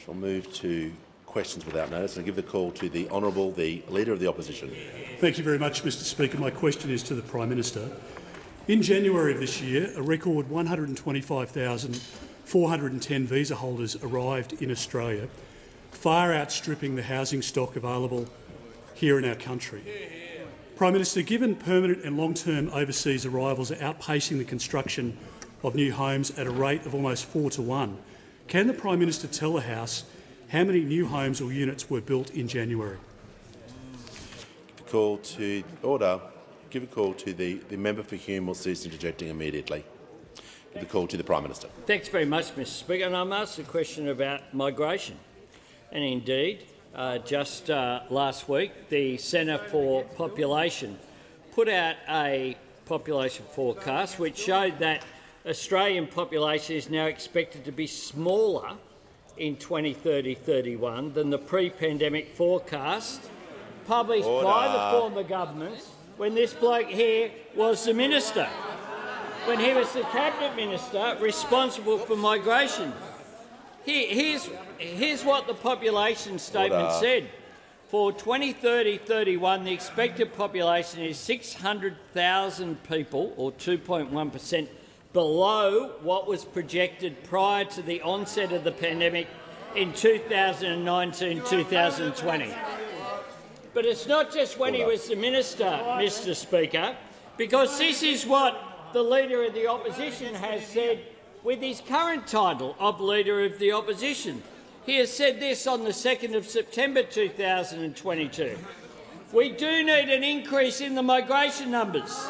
Shall move to questions without notice and give the call to the Honourable, the Leader of the Opposition. Thank you very much, Mr Speaker. My question is to the Prime Minister. In January of this year, a record 125,410 visa holders arrived in Australia, far outstripping the housing stock available here in our country. Prime Minister, given permanent and long-term overseas arrivals are outpacing the construction of new homes at a rate of almost 4 to 1, can the Prime Minister tell the House how many new homes or units were built in January? Call to order. Give a call to the member for Hume will cease interjecting immediately. Give the call to the Prime Minister. Thanks very much, Mr Speaker. And I'm asked a question about migration. And indeed, just last week, the Centre for Population put out a population forecast which showed that Australian population is now expected to be smaller in 2030-31 than the pre-pandemic forecast published by the former government when this bloke here was the minister, when he was the cabinet minister responsible for migration. Here's what the population statement said. For 2030-31, the expected population is 600,000 people, or 2.1%, below what was projected prior to the onset of the pandemic in 2019-2020. But it's not just when he was the minister, Mr Speaker, because this is what the Leader of the Opposition has said with his current title of Leader of the Opposition. He has said this on the 2nd of September 2022. We do need an increase in the migration numbers.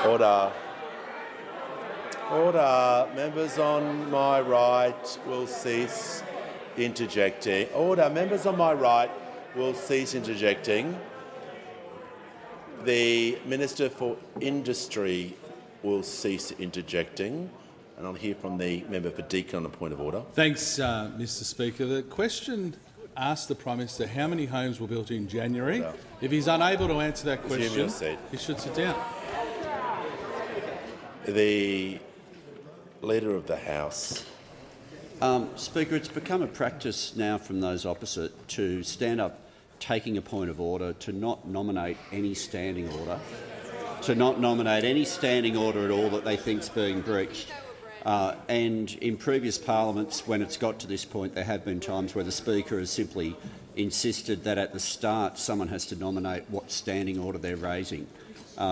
Order. Order. Members on my right will cease interjecting. Order. Members on my right will cease interjecting. The Minister for Industry will cease interjecting. And I'll hear from the member for Deakin on a point of order. Thanks, Mr Speaker. The question asked the Prime Minister how many homes were built in January. If he's unable to answer that question, he should sit down. The Leader of the House. Speaker, it's become a practice now from those opposite to stand up taking a point of order, to not nominate any standing order, at all that they think is being breached. And in previous parliaments, when it's got to this point, there have been times where the Speaker has simply insisted that at the start someone has to nominate what standing order they're raising,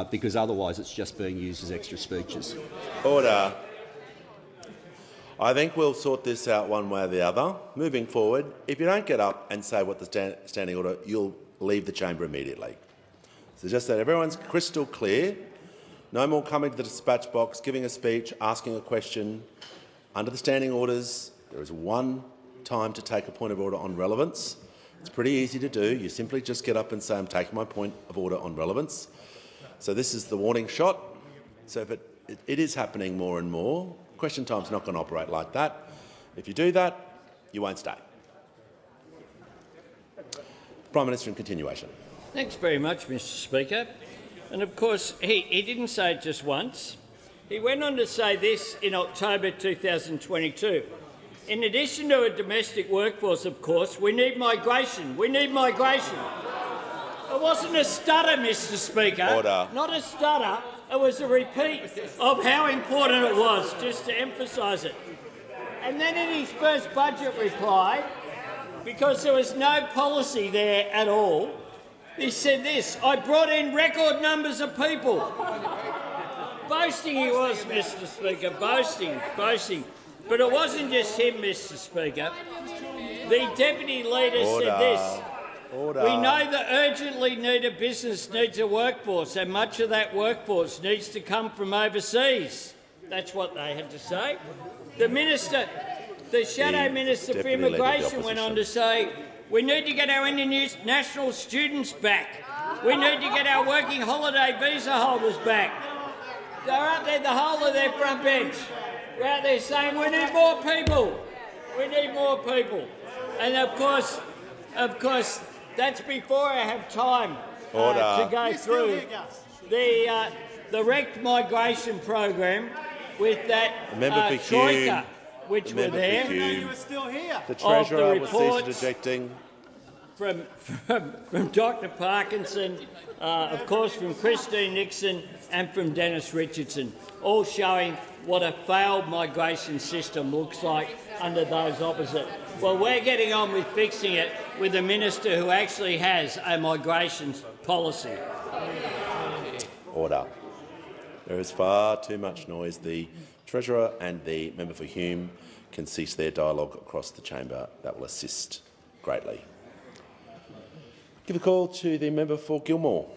because otherwise it's just being used as extra speeches. Order. I think we'll sort this out one way or the other. Moving forward, if you don't get up and say what the standing order, you'll leave the chamber immediately. So just that everyone's crystal clear. No more coming to the dispatch box, giving a speech, asking a question. Under the standing orders, there is one time to take a point of order on relevance. It's pretty easy to do. You simply just get up and say, I'm taking my point of order on relevance. So this is the warning shot. So if it is happening more and more, question time's not going to operate like that. If you do that, you won't stay. Prime Minister in continuation. Thanks very much, Mr Speaker. And of course, he didn't say it just once. He went on to say this in October 2022. In addition to a domestic workforce, of course, we need migration. We need migration. It wasn't a stutter, Mr Speaker. Order. Not a stutter. It was a repeat of how important it was, just to emphasise it. And then in his first budget reply, because there was no policy there at all, he said this: I brought in record numbers of people. Boasting he was, Mr Speaker, boasting. But it wasn't just him, Mr Speaker. The Deputy Leader said this: we know the urgently needed business needs a workforce, and much of that workforce needs to come from overseas. That's what they had to say. The Shadow Minister for Immigration went on to say, we need to get our international students back. We need to get our working holiday visa holders back. They're out there the whole of their front bench. They're out there saying we need more people. We need more people. And of course, that's before I have time to go through the RECT migration program with that Member for troika, Hume. which were Member for there. Hume. Still here. The Treasurer will cease reports interjecting. From Dr Parkinson, of course from Christine Nixon and from Dennis Richardson, all showing what a failed migration system looks like under those opposite. Well, we're getting on with fixing it with a minister who actually has a migration policy. Order. There is far too much noise. The Treasurer and the member for Hume can cease their dialogue across the chamber. That will assist greatly. Give a call to the member for Gilmore.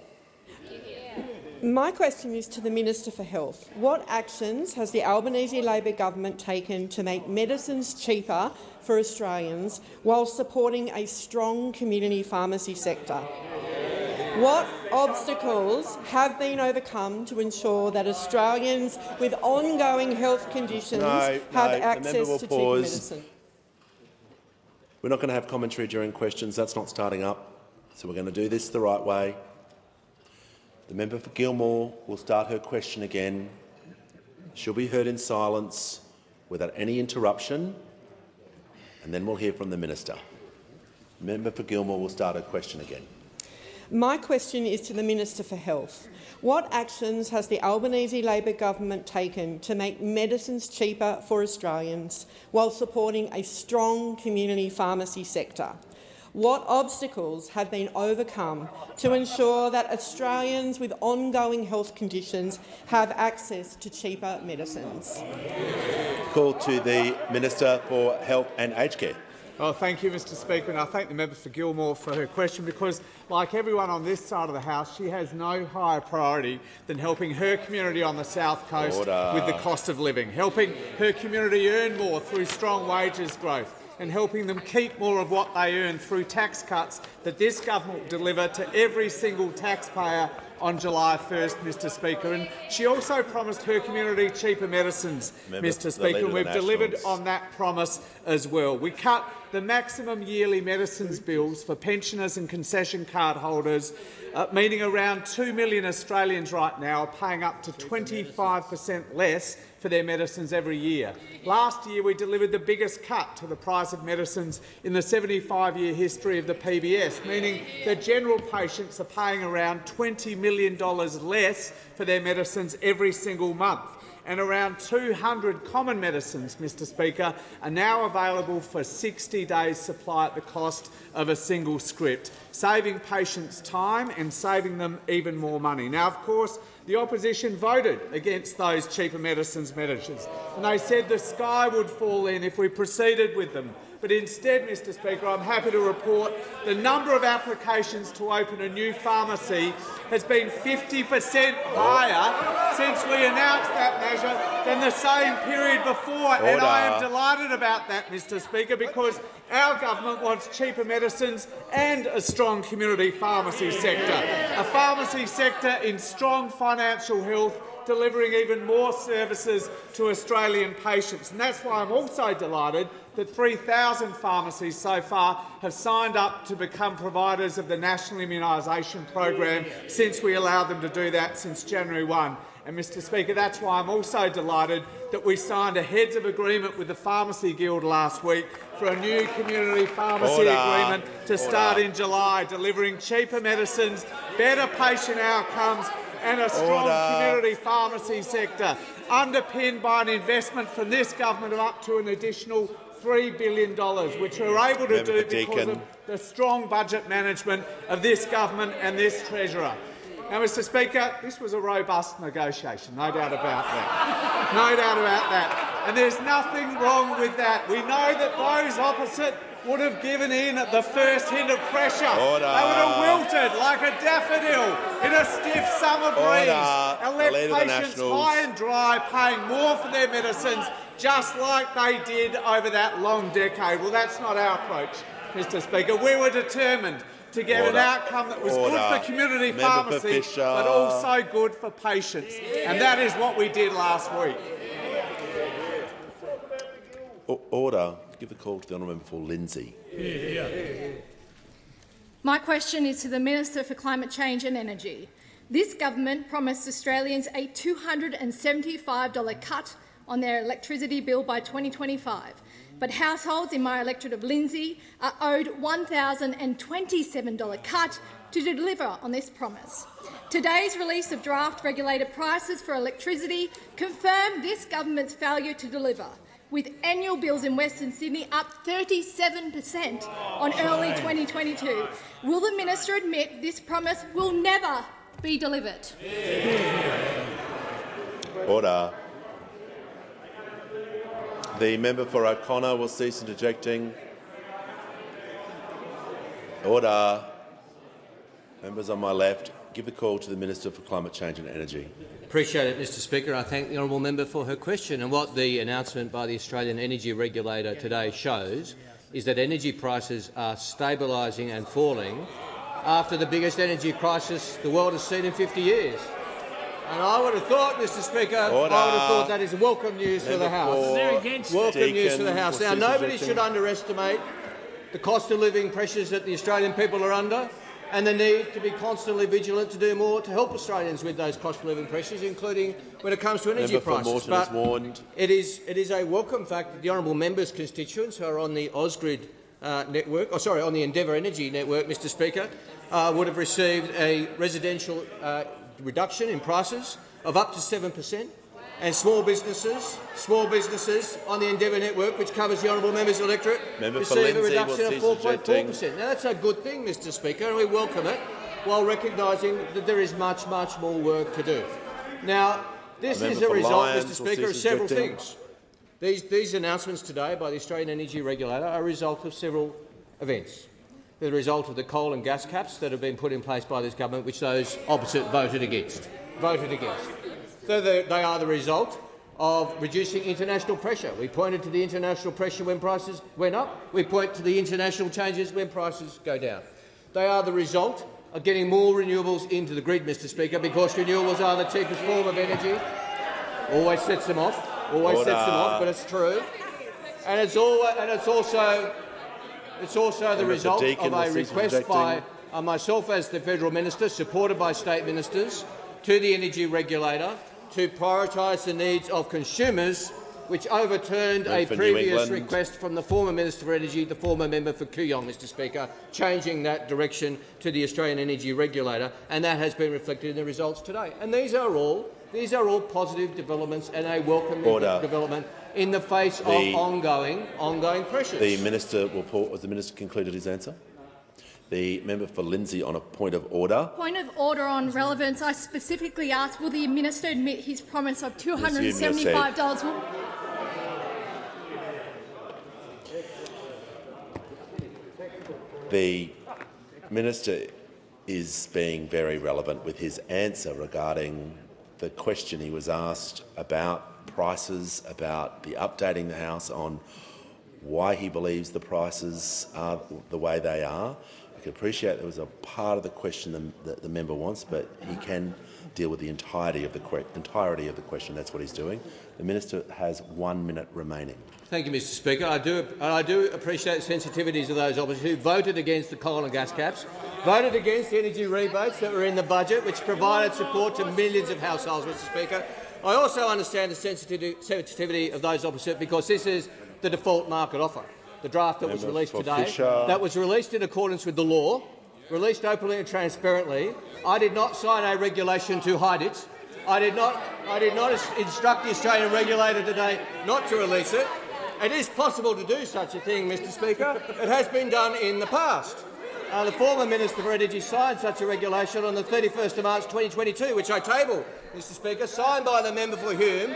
My question is to the Minister for Health. What actions has the Albanese Labor government taken to make medicines cheaper for Australians while supporting a strong community pharmacy sector? What obstacles have been overcome to ensure that Australians with ongoing health conditions have access to cheaper medicine? We're not going to have commentary during questions. That's not starting up. So we're going to do this the right way. The member for Gilmore will start her question again. She'll be heard in silence without any interruption, and then we'll hear from the minister. The member for Gilmore will start her question again. My question is to the Minister for Health. What actions has the Albanese Labor government taken to make medicines cheaper for Australians while supporting a strong community pharmacy sector? What obstacles have been overcome to ensure that Australians with ongoing health conditions have access to cheaper medicines? Call to the Minister for Health and Aged Care. Well, thank you, Mr Speaker, and I thank the member for Gilmore for her question because, like everyone on this side of the House, she has no higher priority than helping her community on the South Coast with the cost of living, helping her community earn more through strong wages growth, and helping them keep more of what they earn through tax cuts that this government will deliver to every single taxpayer on July 1st, Mr Speaker. And she also promised her community cheaper medicines, Mr Speaker, and we've delivered on that promise as well. We cut the maximum yearly medicines bills for pensioners and concession card holders, meaning around 2 million Australians right now are paying up to 25% less for their medicines every year. Last year we delivered the biggest cut to the price of medicines in the 75-year history of the PBS, meaning that general patients are paying around $20 million less for their medicines every single month. And around 200 common medicines, Mr Speaker, are now available for 60 days' supply at the cost of a single script, saving patients time and saving them even more money. Now, of course, the opposition voted against those cheaper medicines measures, and they said the sky would fall in if we proceeded with them. But instead, Mr Speaker, I'm happy to report the number of applications to open a new pharmacy has been 50% higher since we announced that measure than the same period before. And I am delighted about that, Mr Speaker, because our government wants cheaper medicines and a strong community pharmacy sector, a pharmacy sector in strong financial health, delivering even more services to Australian patients. And that's why I'm also delighted that 3,000 pharmacies so far have signed up to become providers of the National Immunisation Program since we allowed them to do that since January 1. And, Mr Speaker, that's why I'm also delighted that we signed a heads of agreement with the Pharmacy Guild last week for a new community pharmacy agreement to start in July, delivering cheaper medicines, better patient outcomes and a strong community pharmacy sector, underpinned by an investment from this government of up to an additional $3 billion, which we're able to do because of the strong budget management of this government and this Treasurer. Now, Mr Speaker, this was a robust negotiation, no doubt about that. No doubt about that. And there's nothing wrong with that. We know that those opposite would have given in at the first hint of pressure. They would have wilted like a daffodil in a stiff summer breeze and left patients high and dry, paying more for their medicines, just like they did over that long decade. Well, that's not our approach, Mr Speaker. We were determined to get an outcome that was good for community pharmacy, but also good for patients. And that is what we did last week. Order. Give the call to the honourable member for Lindsay. My question is to the Minister for Climate Change and Energy. This government promised Australians a $275 cut on their electricity bill by 2025. But households in my electorate of Lindsay are owed $1,027 cut to deliver on this promise. Today's release of draft regulated prices for electricity confirm this government's failure to deliver, with annual bills in Western Sydney up 37% on early 2022. Will the minister admit this promise will never be delivered? Order. The member for O'Connor will cease interjecting. Order. Members on my left, give the call to the Minister for Climate Change and Energy. Appreciate it, Mr Speaker. I thank the honourable member for her question. And what the announcement by the Australian Energy Regulator today shows is that energy prices are stabilising and falling after the biggest energy crisis the world has seen in 50 years. And I would have thought, Mr Speaker, I would have thought that is welcome news for the House. Welcome news for the House. Now, nobody should underestimate the cost of living pressures that the Australian people are under, and the need to be constantly vigilant to do more to help Australians with those cost of living pressures, including when it comes to energy prices. But it is a welcome fact that the honourable member's constituents who are on the Ausgrid network, on the Endeavour Energy network, Mr Speaker, would have received a residential reduction in prices of up to 7%, and small businesses on the Endeavour network, which covers the honourable member's electorate, receive a reduction of 4.4%. Now, that's a good thing, Mr Speaker, and we welcome it, while recognising that there is much more work to do. Now, this is a result, Mr Speaker, of several things. These announcements today by the Australian Energy Regulator are a result of several events. They're the result of the coal and gas caps that have been put in place by this government, which those opposite voted against. They are the result of reducing international pressure. We pointed to the international pressure when prices went up. We point to the international changes when prices go down. They are the result of getting more renewables into the grid, Mr Speaker, because renewables are the cheapest form of energy. Always sets them off, but it's true. And it's also the result of a request by myself as the federal minister, supported by state ministers, to the energy regulator to prioritise the needs of consumers, which overturned a previous request from the former Minister for Energy, the former member for Kooyong, Mr Speaker, changing that direction to the Australian Energy Regulator, and that has been reflected in the results today. And these are all positive developments and a welcome development in the face of ongoing pressures. The minister will pause. Has the minister concluded his answer? The member for Lindsay on a point of order. Point of order on relevance. I specifically asked, will the minister admit his promise of $275? The minister is being very relevant with his answer regarding the question he was asked about prices, about the updating the House on why he believes the prices are the way they are. I can appreciate there was a part of the question that the member wants, but he can deal with the entirety of the question. That's what he's doing. The minister has 1 minute remaining. Thank you, Mr Speaker. I do appreciate the sensitivities of those opposite who voted against the coal and gas caps, voted against the energy rebates that were in the budget, which provided support to millions of households, Mr Speaker. I also understand the sensitivity of those opposite, because this is the default market offer. The draft that was released today, that was released in accordance with the law, released openly and transparently. I did not sign a regulation to hide it. I did not instruct the Australian regulator today not to release it. It is possible to do such a thing, Mr Speaker. It has been done in the past. The former Minister for Energy signed such a regulation on the 31st of March 2022, which I tabled, Mr Speaker, signed by the member for Hume,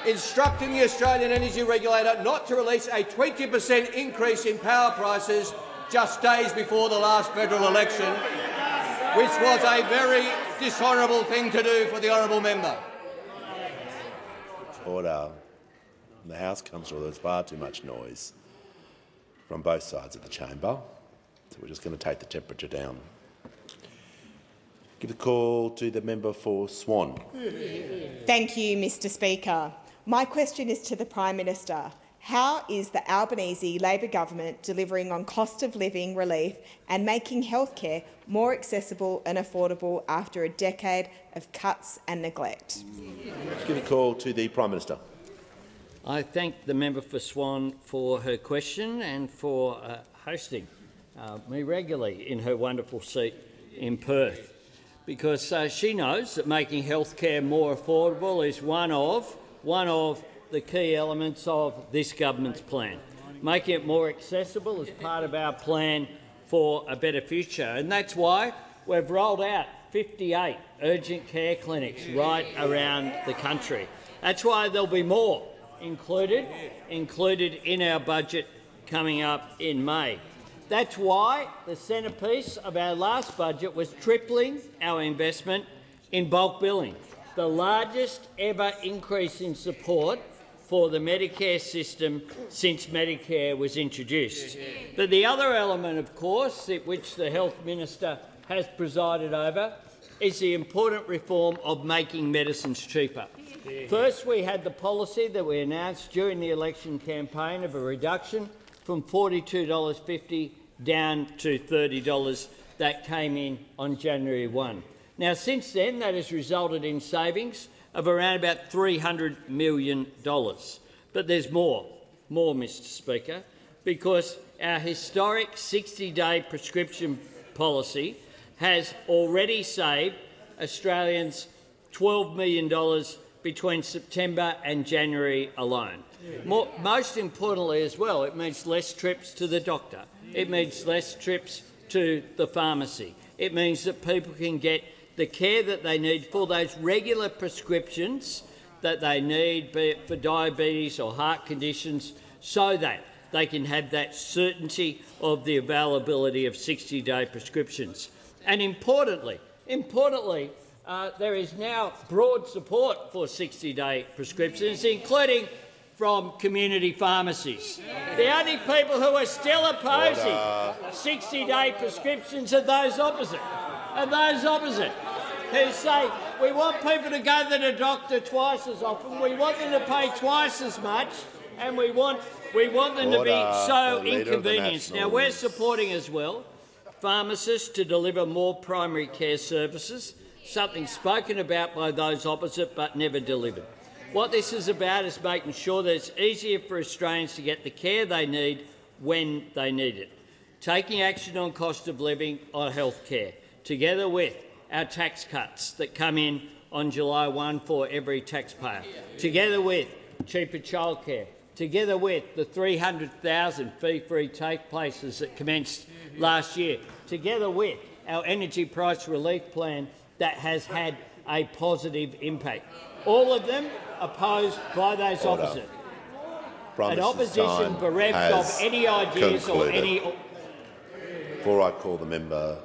instructing the Australian Energy Regulator not to release a 20% increase in power prices just days before the last federal election, which was a very dishonourable thing to do for the honourable member. Order. The House comes through. There's far too much noise from both sides of the chamber, so we're just going to take the temperature down. Give the call to the member for Swan. Thank you, Mr Speaker. My question is to the Prime Minister. How is the Albanese Labor government delivering on cost of living relief and making healthcare more accessible and affordable after a decade of cuts and neglect? Give a call to the Prime Minister. I thank the member for Swan for her question and for hosting me regularly in her wonderful seat in Perth, because she knows that making healthcare more affordable is one of the key elements of this government's plan. Making it more accessible is part of our plan for a better future, and that's why we've rolled out 58 urgent care clinics right around the country. That's why there'll be more included in our budget coming up in May. That's why the centrepiece of our last budget was tripling our investment in bulk billing, the largest ever increase in support for the Medicare system since Medicare was introduced. But the other element, of course, which the Health Minister has presided over, is the important reform of making medicines cheaper. First, we had the policy that we announced during the election campaign of a reduction from $42.50 down to $30 that came in on January 1. Now, since then, that has resulted in savings of around about $300 million. But there's more, Mr Speaker, because our historic 60-day prescription policy has already saved Australians $12 million between September and January alone. Most importantly as well, it means less trips to the doctor. It means less trips to the pharmacy. It means that people can get the care that they need for those regular prescriptions that they need, be it for diabetes or heart conditions, so that they can have that certainty of the availability of 60-day prescriptions. And importantly, there is now broad support for 60-day prescriptions, including from community pharmacies. The only people who are still opposing 60-day prescriptions are those opposite, who say we want people to go to the doctor twice as often, we want them to pay twice as much, and we want them to be so inconvenienced. Now, we're supporting as well pharmacists to deliver more primary care services, something spoken about by those opposite but never delivered. What this is about is making sure that it's easier for Australians to get the care they need when they need it. Taking action on cost of living on health care, together with our tax cuts that come in on July 1 for every taxpayer, together with cheaper childcare, together with the 300,000 fee-free take places that commenced last year, together with our energy price relief plan that has had a positive impact. All of them opposed by those opposite. An opposition bereft of any ideas concluded. Or any... Before I call the member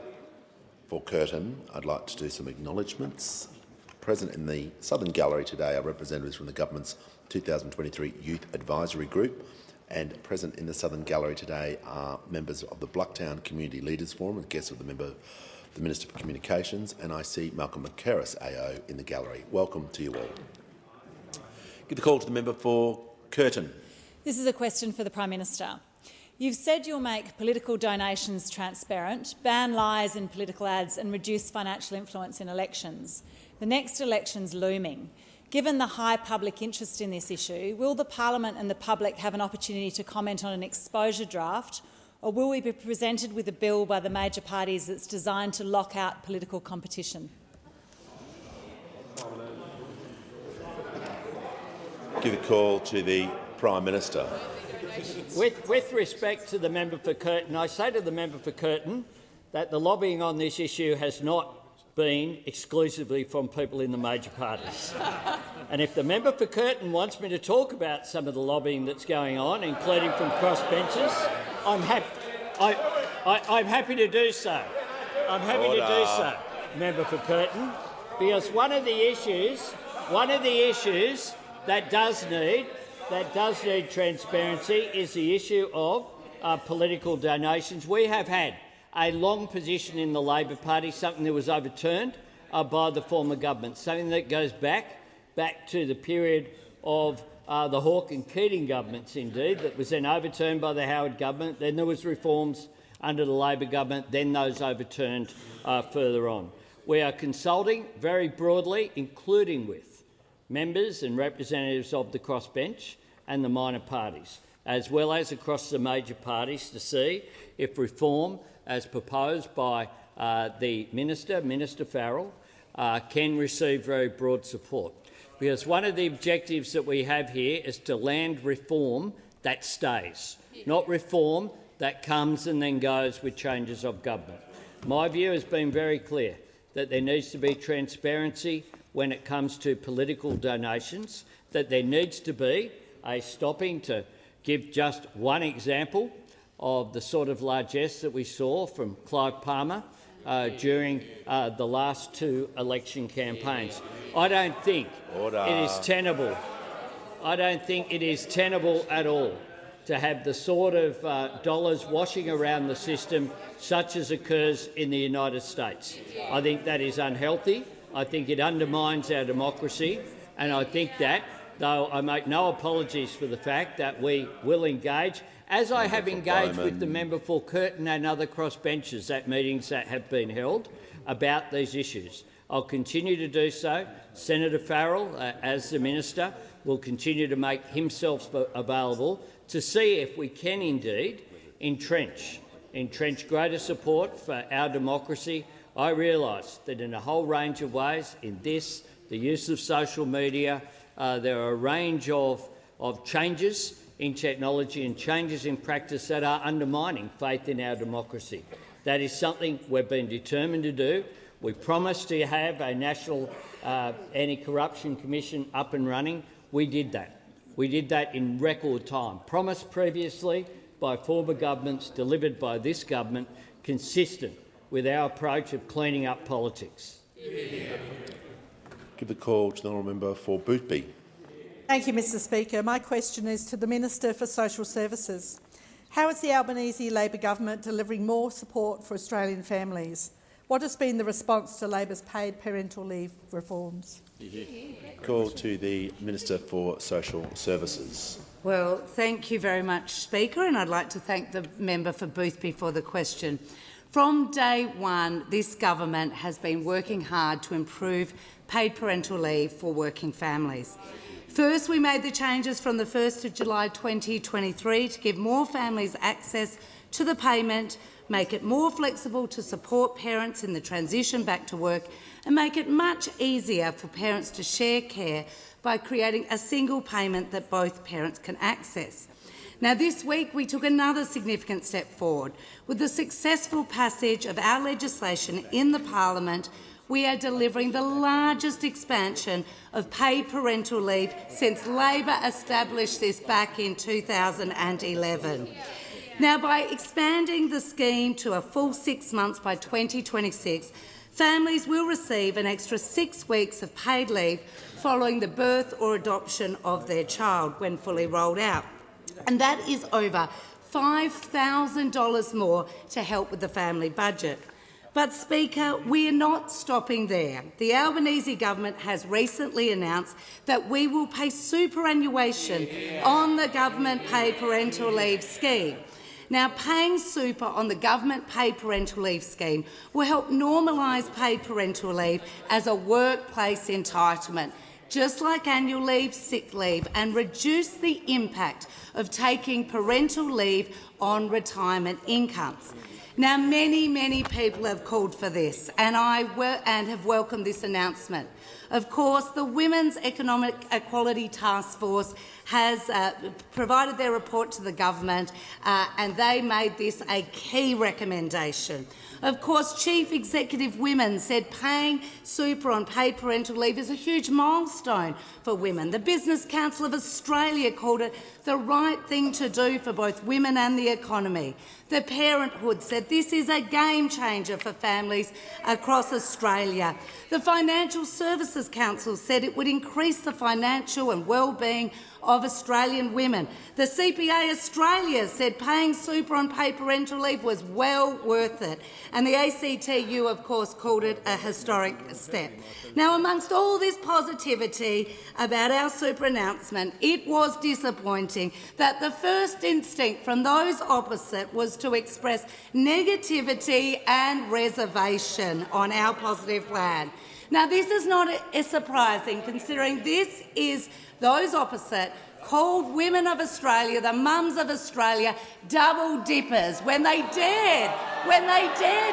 for Curtin, I'd like to do some acknowledgements. Present in the Southern Gallery today are representatives from the government's 2023 Youth Advisory Group, and present in the Southern Gallery today are members of the Blucktown Community Leaders Forum and guests of the Minister for Communications, and I see Malcolm McCarris AO in the gallery. Welcome to you all. Give the call to the member for Curtin. This is a question for the Prime Minister. You've said you'll make political donations transparent, ban lies in political ads and reduce financial influence in elections. The next election's looming. Given the high public interest in this issue, will the Parliament and the public have an opportunity to comment on an exposure draft, or will we be presented with a bill by the major parties that's designed to lock out political competition? Give a call to the Prime Minister. With respect to the member for Curtin, I say to the member for Curtin that the lobbying on this issue has not been exclusively from people in the major parties. And if the member for Curtin wants me to talk about some of the lobbying that's going on, including from crossbenchers, I'm happy to do so. I'm happy to do so, member for Curtin, because one of the issues that does need transparency is the issue of political donations. We have had a long position in the Labor Party, something that was overturned by the former government, something that goes back to the period of the Hawke and Keating governments, indeed, that was then overturned by the Howard government. Then there was reforms under the Labor government, then those overturned further on. We are consulting very broadly, including with members and representatives of the crossbench, and the minor parties, as well as across the major parties, to see if reform, as proposed by the Minister Farrell, can receive very broad support. Because one of the objectives that we have here is to land reform that stays, not reform that comes and then goes with changes of government. My view has been very clear that there needs to be transparency when it comes to political donations, that there needs to be a stopping. To give just one example of the sort of largesse that we saw from Clive Palmer during the last two election campaigns. I don't think it is tenable. I don't think it is tenable at all to have the sort of dollars washing around the system such as occurs in the United States. I think that is unhealthy. I think it undermines our democracy, and I think that, though I make no apologies for the fact that we will engage, as I have engaged with the member for Curtin and other crossbenchers at meetings that have been held about these issues. I'll continue to do so. Senator Farrell, as the minister, will continue to make himself available to see if we can indeed entrench greater support for our democracy. I realise that in a whole range of ways, in this, the use of social media, there are a range of changes in technology and changes in practice that are undermining faith in our democracy. That is something we've been determined to do. We promised to have a National Anti-Corruption Commission up and running. We did that. We did that in record time, promised previously by former governments, delivered by this government, consistent with our approach of cleaning up politics. Give the call to the honourable member for Boothby. Thank you, Mr Speaker. My question is to the Minister for Social Services. How is the Albanese Labor government delivering more support for Australian families? What has been the response to Labor's paid parental leave reforms? Call to the Minister for Social Services. Well, thank you very much, Speaker, and I'd like to thank the member for Boothby for the question. From day one, this government has been working hard to improve paid parental leave for working families. First, we made the changes from the 1st of July 2023 to give more families access to the payment, make it more flexible to support parents in the transition back to work, and make it much easier for parents to share care by creating a single payment that both parents can access. Now, this week we took another significant step forward. With the successful passage of our legislation in the Parliament, we are delivering the largest expansion of paid parental leave since Labor established this back in 2011. Now, by expanding the scheme to a full 6 months by 2026, families will receive an extra 6 weeks of paid leave following the birth or adoption of their child when fully rolled out. And that is over $5,000 more to help with the family budget. But, Speaker, we are not stopping there. The Albanese government has recently announced that we will pay superannuation on the government paid parental leave scheme. Now, paying super on the government paid parental leave scheme will help normalise paid parental leave as a workplace entitlement, just like annual leave, sick leave, and reduce the impact of taking parental leave on retirement incomes. Now, many people have called for this, and have welcomed this announcement. Of course, the Women's Economic Equality Task Force has provided their report to the government, and they made this a key recommendation. Of course, Chief Executive Women said paying super on paid parental leave is a huge milestone for women. The Business Council of Australia called it the right thing to do for both women and the economy. The Parenthood said this is a game changer for families across Australia. The Financial Services Council said it would increase the financial and well-being of Australian women. The CPA Australia said paying super on paid parental leave was well worth it. And the ACTU, of course, called it a historic step. Now, amongst all this positivity about our super announcement, it was disappointing that the first instinct from those opposite was to express negativity and reservation on our positive plan. Now, this is not surprising, considering this is those opposite called women of Australia, the mums of Australia, double dippers when they dared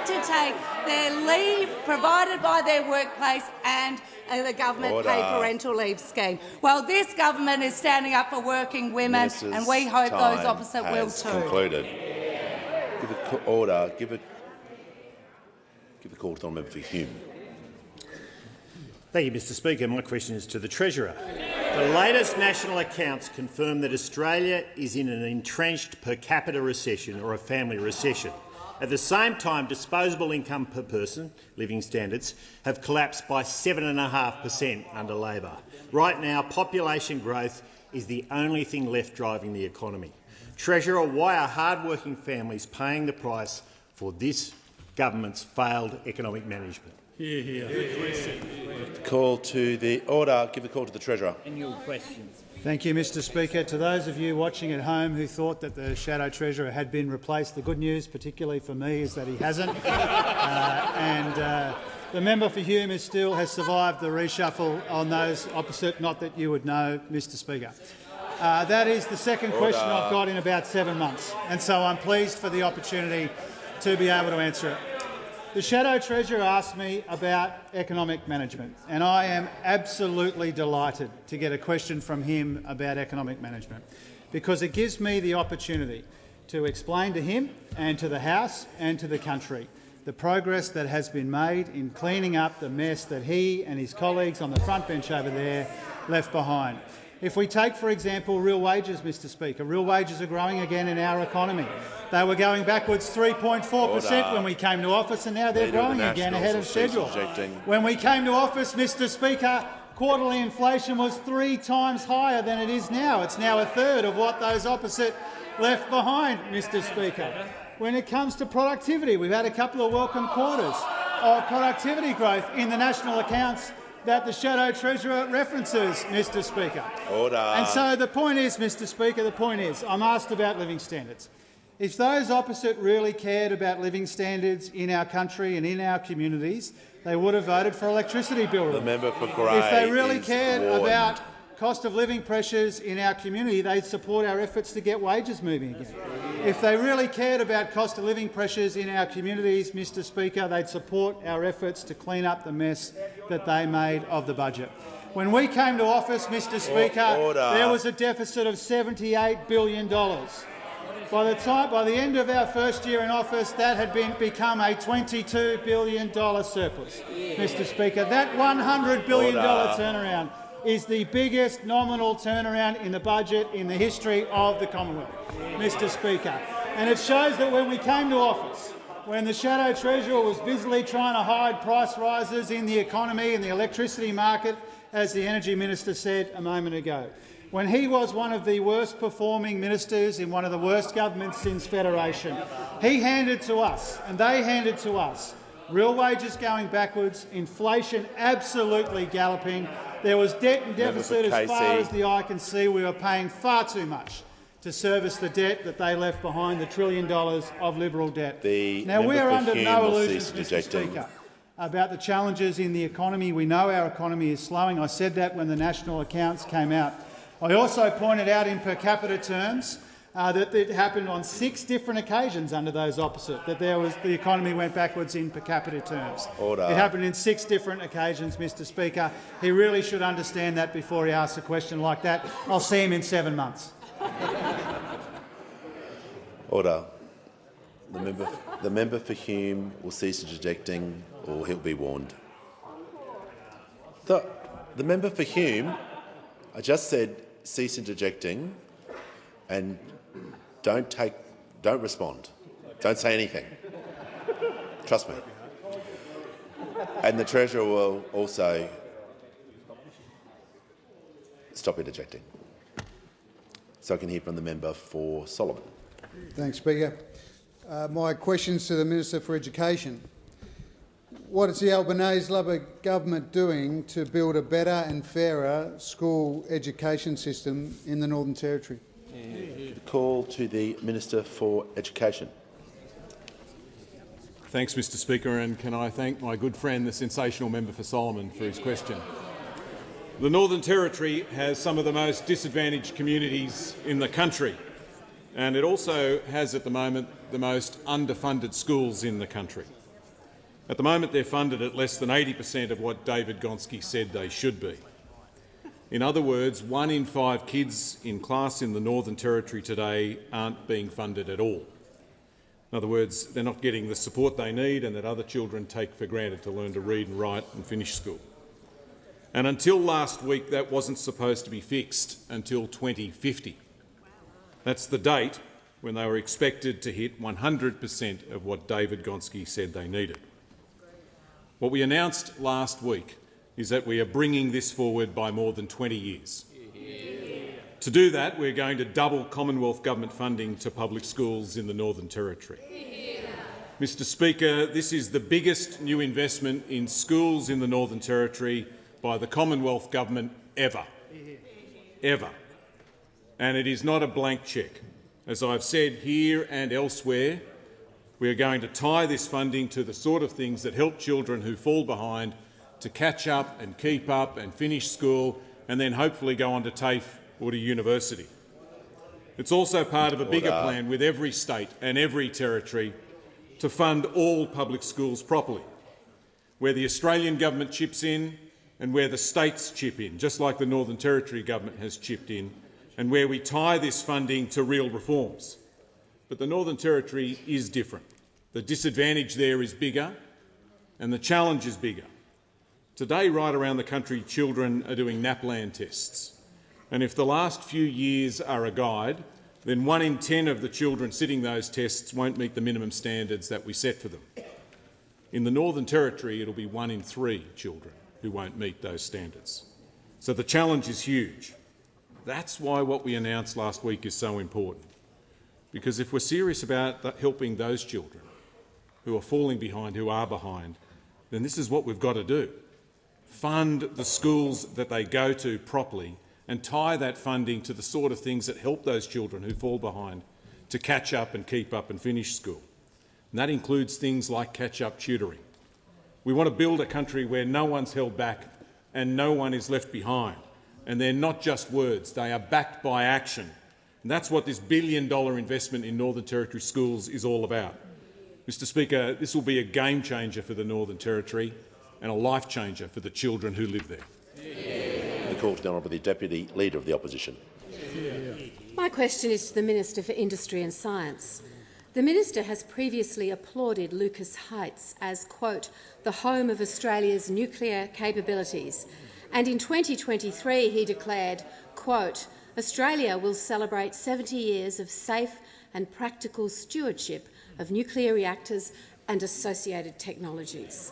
to take their leave provided by their workplace and the government paid parental leave scheme. Well, this government is standing up for working women, and we hope those opposite will too. Concluded. Order. Give a call to the member for Hume. Thank you, Mr Speaker. My question is to the Treasurer. The latest national accounts confirm that Australia is in an entrenched per capita recession or a family recession. At the same time, disposable income per person, living standards, have collapsed by 7.5% under Labor. Right now, population growth is the only thing left driving the economy. Treasurer, why are hard-working families paying the price for this government's failed economic management? Call to the order. Give a call to the Treasurer. Annual questions. Thank you, Mr Speaker. To those of you watching at home who thought that the Shadow Treasurer had been replaced, the good news, particularly for me, is that he hasn't. The member for Hume has survived the reshuffle on those opposite, not that you would know, Mr Speaker. That is the second question I've got in about 7 months, and so I'm pleased for the opportunity to be able to answer it. The Shadow Treasurer asked me about economic management, and I am absolutely delighted to get a question from him about economic management, because it gives me the opportunity to explain to him and to the House and to the country the progress that has been made in cleaning up the mess that he and his colleagues on the front bench over there left behind. If we take, for example, real wages, Mr Speaker, real wages are growing again in our economy. They were going backwards 3.4% when we came to office, and now they're growing again ahead of schedule. When we came to office, Mr Speaker, quarterly inflation was 3 times higher than it is now. It's now a third of what those opposite left behind, Mr Speaker. When it comes to productivity, we've had a couple of welcome quarters of productivity growth in the national accounts that the Shadow Treasurer references, Mr Speaker. Order. And so the point is, Mr Speaker, I'm asked about living standards. If those opposite really cared about living standards in our country and in our communities, they would have voted for electricity bill relief. The member for Grey. If they really cared about cost of living pressures in our community, they'd support our efforts to get wages moving again. If they really cared about cost of living pressures in our communities, Mr Speaker, they'd support our efforts to clean up the mess that they made of the budget. When we came to office, Mr Speaker, there was a deficit of $78 billion. By the end of our first year in office, that had become a $22 billion surplus. Mr Speaker, that $100 billion turnaround is the biggest nominal turnaround in the budget in the history of the Commonwealth, Mr Speaker. And it shows that when we came to office, when the Shadow Treasurer was busily trying to hide price rises in the economy and the electricity market, as the Energy Minister said a moment ago, when he was one of the worst performing ministers in one of the worst governments since Federation, he handed to us, and they handed to us, real wages going backwards, inflation absolutely galloping. There was debt and deficit as far as the eye can see. We were paying far too much to service the debt that they left behind, the $1 trillion of Liberal debt. Now, we are under no illusions, Mr Speaker, about the challenges in the economy. We know our economy is slowing. I said that when the national accounts came out. I also pointed out in per capita terms that it happened on 6 different occasions under those opposite, that the economy went backwards in per capita terms. Order. It happened in 6 different occasions, Mr Speaker. He really should understand that before he asks a question like that. I'll see him in 7 months. Order. The member for Hume will cease interjecting, or he'll be warned. The member for Hume, I just said cease interjecting, and don't respond. Don't say anything. Trust me. And the Treasurer will also stop interjecting. So I can hear from the member for Solomon. Thanks, Speaker. My question is to the Minister for Education. What is the Albanese Labor government doing to build a better and fairer school education system in the Northern Territory? Call to the Minister for Education. Thanks, Mr Speaker, and can I thank my good friend, the sensational member for Solomon, for his question. The Northern Territory has some of the most disadvantaged communities in the country, and it also has at the moment the most underfunded schools in the country. At the moment they're funded at less than 80% of what David Gonski said they should be. In other words, 1 in 5 kids in class in the Northern Territory today aren't being funded at all. In other words, they're not getting the support they need and that other children take for granted to learn to read and write and finish school. And until last week, that wasn't supposed to be fixed until 2050. That's the date when they were expected to hit 100% of what David Gonski said they needed. What we announced last week is that we are bringing this forward by more than 20 years. To do that, we're going to double Commonwealth government funding to public schools in the Northern Territory. Mr Speaker, this is the biggest new investment in schools in the Northern Territory by the Commonwealth government ever. Ever. And it is not a blank cheque. As I've said here and elsewhere, we are going to tie this funding to the sort of things that help children who fall behind to catch up and keep up and finish school and then hopefully go on to TAFE or to university. It's also part of a bigger plan with every state and every territory to fund all public schools properly, where the Australian government chips in and where the states chip in, just like the Northern Territory government has chipped in, and where we tie this funding to real reforms. But the Northern Territory is different. The disadvantage there is bigger and the challenge is bigger. Today, right around the country, children are doing NAPLAN tests. And if the last few years are a guide, then 1 in 10 of the children sitting those tests won't meet the minimum standards that we set for them. In the Northern Territory, it'll be 1 in 3 children who won't meet those standards. So the challenge is huge. That's why what we announced last week is so important. Because if we're serious about helping those children who are falling behind, who are behind, then this is what we've got to do. Fund the schools that they go to properly and tie that funding to the sort of things that help those children who fall behind to catch up and keep up and finish school. And that includes things like catch-up tutoring. We want to build a country where no one's held back and no one is left behind. And they're not just words, they are backed by action. And that's what this $1 billion investment in Northern Territory schools is all about. Mr Speaker, this will be a game changer for the Northern Territory and a life changer for the children who live there. The call to the Honourable Deputy Leader of the Opposition. My question is to the Minister for Industry and Science. The Minister has previously applauded Lucas Heights as, quote, the home of Australia's nuclear capabilities, and in 2023 he declared, quote, Australia will celebrate 70 years of safe and practical stewardship of nuclear reactors and associated technologies.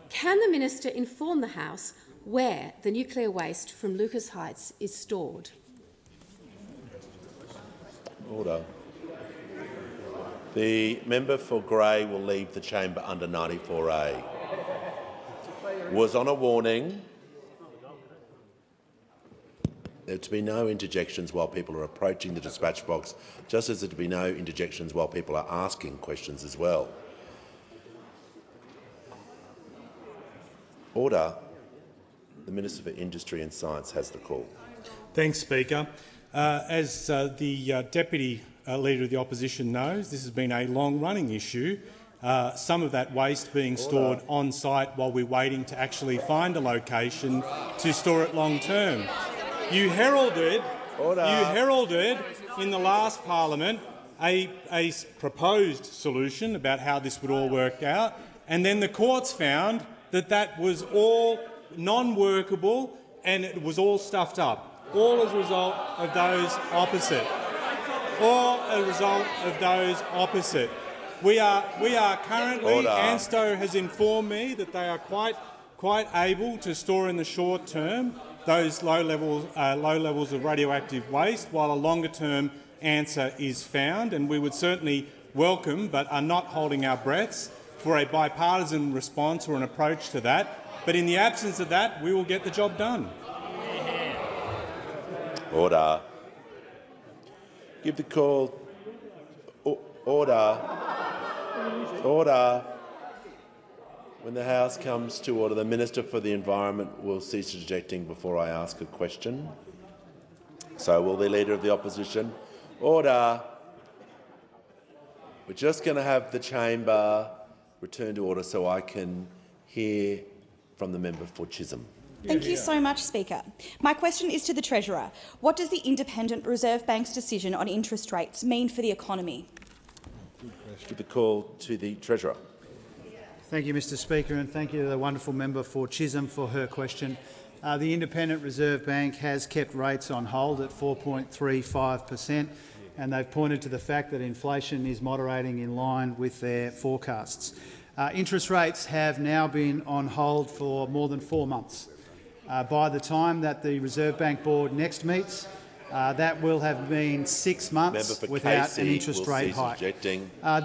Can the Minister inform the House where the nuclear waste from Lucas Heights is stored? Order. The member for Grey will leave the chamber under 94A. Was on a warning. There to be no interjections while people are approaching the dispatch box, just as there to be no interjections while people are asking questions as well. Order. The Minister for Industry and Science has the call. Thanks, Speaker. As the Deputy Leader of the Opposition knows, this has been a long-running issue, some of that waste being stored on-site while we're waiting to actually find a location to store it long-term. You heralded in the last parliament a proposed solution about how this would all work out, and then the courts found that that was all non-workable and it was all stuffed up, all as a result of those opposite. All a result of those opposite. We are currently, ANSTO has informed me that they are quite able to store in the short term those low levels of radioactive waste, while a longer-term answer is found. And we would certainly welcome, but are not holding our breaths, for a bipartisan response or an approach to that. But in the absence of that, we will get the job done. Order. Give the call. Order. Order. When the House comes to order, the Minister for the Environment will cease interjecting before I ask a question. So will the Leader of the Opposition. Order. We're just going to have the chamber return to order so I can hear from the member for Chisholm. Thank you so much, Speaker. My question is to the Treasurer. What does the Independent Reserve Bank's decision on interest rates mean for the economy? Give the call to the Treasurer. Thank you, Mr Speaker, and thank you to the wonderful member for Chisholm for her question. The Independent Reserve Bank has kept rates on hold at 4.35%, and they've pointed to the fact that inflation is moderating in line with their forecasts. Interest rates have now been on hold for more than 4 months. By the time that the Reserve Bank Board next meets, that will have been 6 months without an interest rate hike.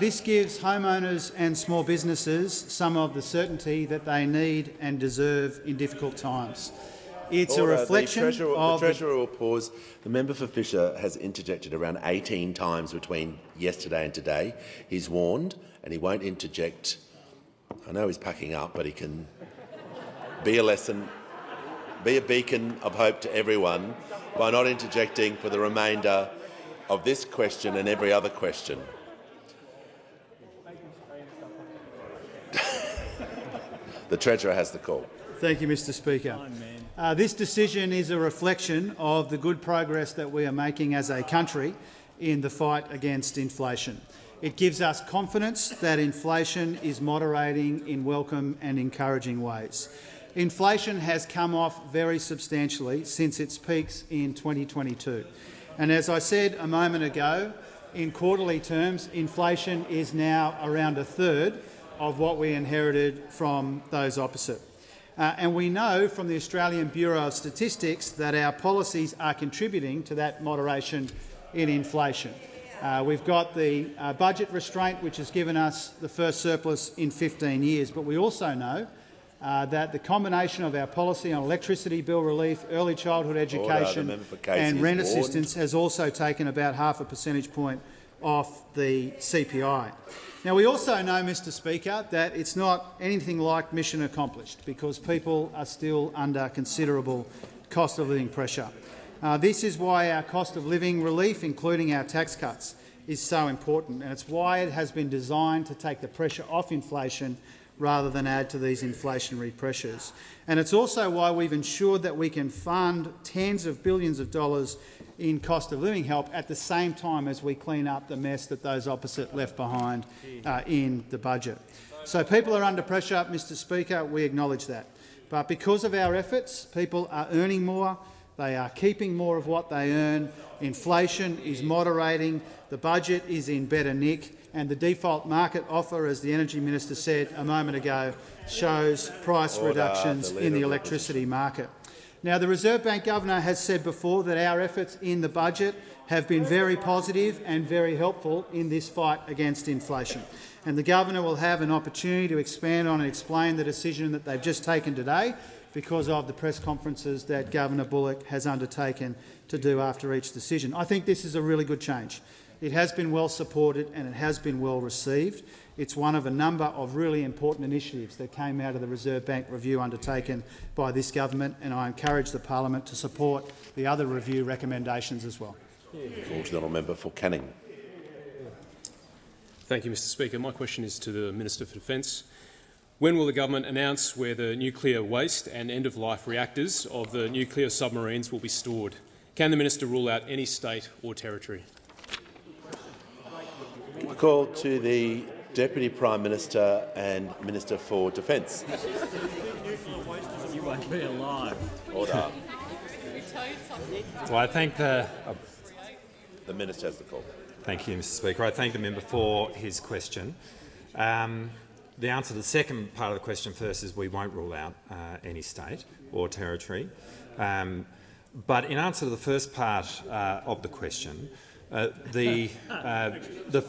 This gives homeowners and small businesses some of the certainty that they need and deserve in difficult times. It's a reflection of— The Treasurer will pause. The member for Fisher has interjected around 18 times between yesterday and today. He's warned, and he won't interject. I know he's packing up, but he can be a lesson, be a beacon of hope to everyone by not interjecting for the remainder of this question and every other question. The Treasurer has the call. Thank you, Mr Speaker. This decision is a reflection of the good progress that we are making as a country in the fight against inflation. It gives us confidence that inflation is moderating in welcome and encouraging ways. Inflation has come off very substantially since its peaks in 2022. And as I said a moment ago, in quarterly terms, inflation is now around a third of what we inherited from those opposite. And we know from the Australian Bureau of Statistics that our policies are contributing to that moderation in inflation. We've got the budget restraint, which has given us the first surplus in 15 years, but we also know that the combination of our policy on electricity bill relief, early childhood education and rent assistance has also taken about half a percentage point off the CPI. Now, we also know, Mr Speaker, that it's not anything like mission accomplished because people are still under considerable cost of living pressure. This is why our cost of living relief, including our tax cuts, is so important, and it's why it has been designed to take the pressure off inflation rather than add to these inflationary pressures. And it's also why we've ensured that we can fund tens of billions of dollars in cost of living help at the same time as we clean up the mess that those opposite left behind in the budget. So people are under pressure, Mr Speaker, we acknowledge that. But because of our efforts, people are earning more, they are keeping more of what they earn, inflation is moderating, the budget is in better nick, and the default market offer, as the Energy Minister said a moment ago, shows price reductions in the electricity market. Now, the Reserve Bank Governor has said before that our efforts in the budget have been very positive and very helpful in this fight against inflation. And the Governor will have an opportunity to expand on and explain the decision that they've just taken today because of the press conferences that Governor Bullock has undertaken to do after each decision. I think this is a really good change. It has been well supported and it has been well received. It's one of a number of really important initiatives that came out of the Reserve Bank review undertaken by this government, and I encourage the parliament to support the other review recommendations as well. Call to the member for Canning. Thank you, Mr Speaker. My question is to the Minister for Defence. When will the government announce where the nuclear waste and end-of-life reactors of the nuclear submarines will be stored? Can the minister rule out any state or territory? I call to the Deputy Prime Minister and Minister for Defence. You won't be alive. Order. So I thank the Minister has the call. Thank you, Mr Speaker. I thank the member for his question. The answer to the second part of the question first is we won't rule out any state or territory. But in answer to the first part of the question, the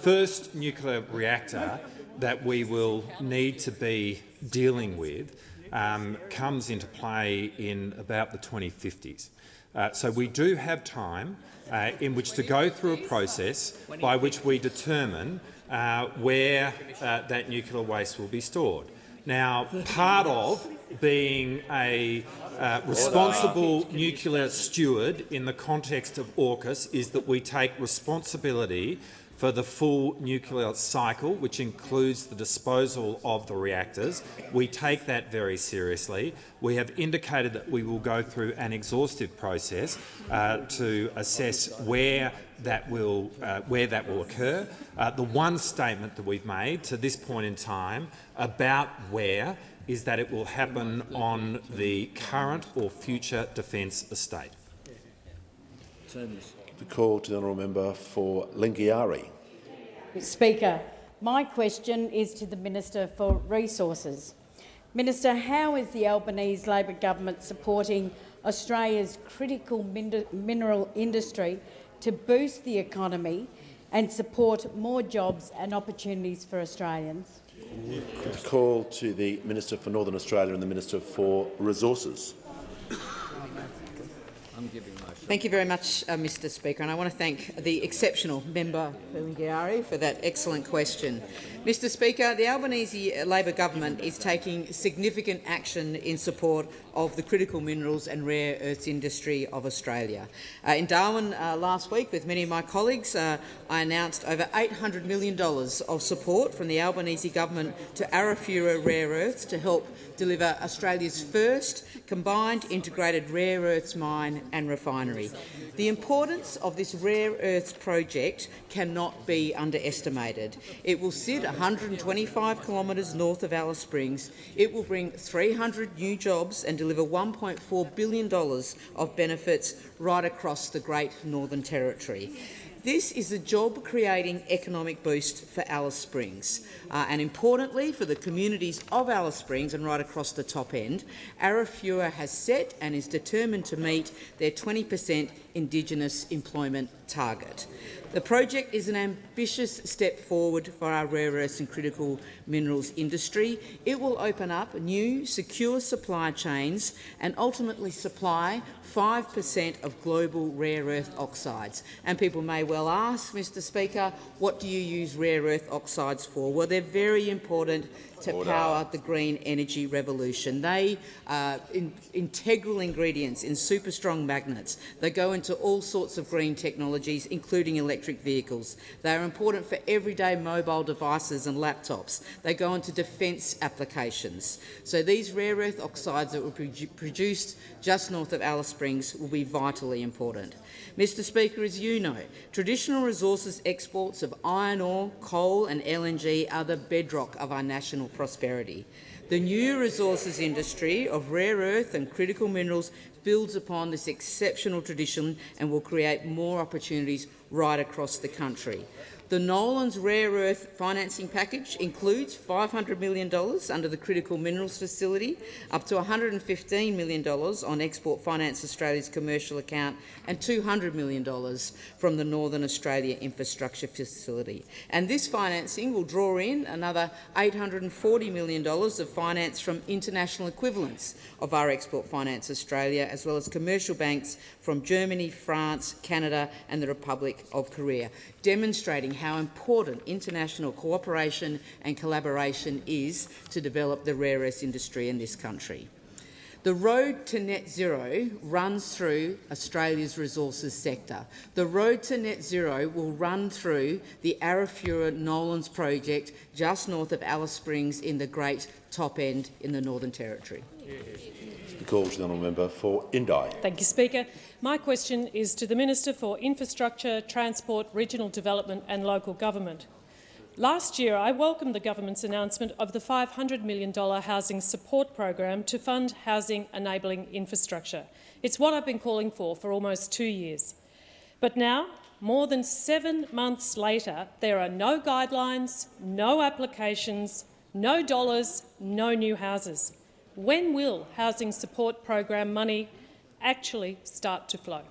first nuclear reactor that we will need to be dealing with comes into play in about the 2050s. So we do have time in which to go through a process by which we determine where that nuclear waste will be stored. Now, part of being a responsible nuclear steward in the context of AUKUS is that we take responsibility for the full nuclear cycle, which includes the disposal of the reactors. We take that very seriously. We have indicated that we will go through an exhaustive process to assess where that will occur. The one statement that we've made to this point in time about where is that it will happen on the current or future defence estate. The call to the honourable member for Lingiari. Speaker, my question is to the Minister for Resources. Minister, how is the Albanese Labor government supporting Australia's critical mineral industry to boost the economy and support more jobs and opportunities for Australians? The call to the Minister for Northern Australia and the Minister for Resources. Thank you very much, Mr Speaker, and I want to thank the exceptional member Lingiari for that excellent question. Mr Speaker, the Albanese Labor government is taking significant action in support of the critical minerals and rare earths industry of Australia. In Darwin last week, with many of my colleagues, I announced over $800 million of support from the Albanese government to Arafura Rare Earths to help deliver Australia's first combined integrated rare earths mine and refinery. The importance of this rare earths project cannot be underestimated. It will sit 125 kilometres north of Alice Springs. It will bring 300 new jobs and deliver $1.4 billion of benefits right across the Great Northern Territory. This is a job-creating economic boost for Alice Springs. And importantly, for the communities of Alice Springs and right across the top end, Arafura has set and is determined to meet their 20% Indigenous employment target. The project is an ambitious step forward for our rare earths and critical minerals industry. It will open up new, secure supply chains and ultimately supply 5% of global rare earth oxides. And people may well ask, Mr Speaker, what do you use rare earth oxides for? Well, they're very important to power the green energy revolution. They are integral ingredients in super strong magnets. They go into all sorts of green technologies, including electric vehicles. They are important for everyday mobile devices and laptops. They go into defence applications. So these rare earth oxides that were produced just north of Alice Springs will be vitally important. Mr Speaker, as you know, traditional resources exports of iron ore, coal and LNG are the bedrock of our national prosperity. The new resources industry of rare earth and critical minerals builds upon this exceptional tradition and will create more opportunities right across the country. The Nolans Rare Earth financing package includes $500 million under the Critical Minerals Facility, up to $115 million on Export Finance Australia's commercial account and $200 million from the Northern Australia Infrastructure Facility. And this financing will draw in another $840 million of finance from international equivalents of our Export Finance Australia, as well as commercial banks from Germany, France, Canada and the Republic of Korea, demonstrating how important international cooperation and collaboration is to develop the rare earths industry in this country. The road to net zero runs through Australia's resources sector. The road to net zero will run through the Arafura Nolans project just north of Alice Springs in the Great Top End in the Northern Territory. The call to the honourable member for Indi. Thank you, Speaker. My question is to the Minister for Infrastructure, Transport, Regional Development and Local Government. Last year, I welcomed the government's announcement of the $500 million housing support program to fund housing-enabling infrastructure. It's what I've been calling for almost 2 years. But now, more than 7 months later, there are no guidelines, no applications, no dollars, no new houses. When will housing support program money actually start to flow?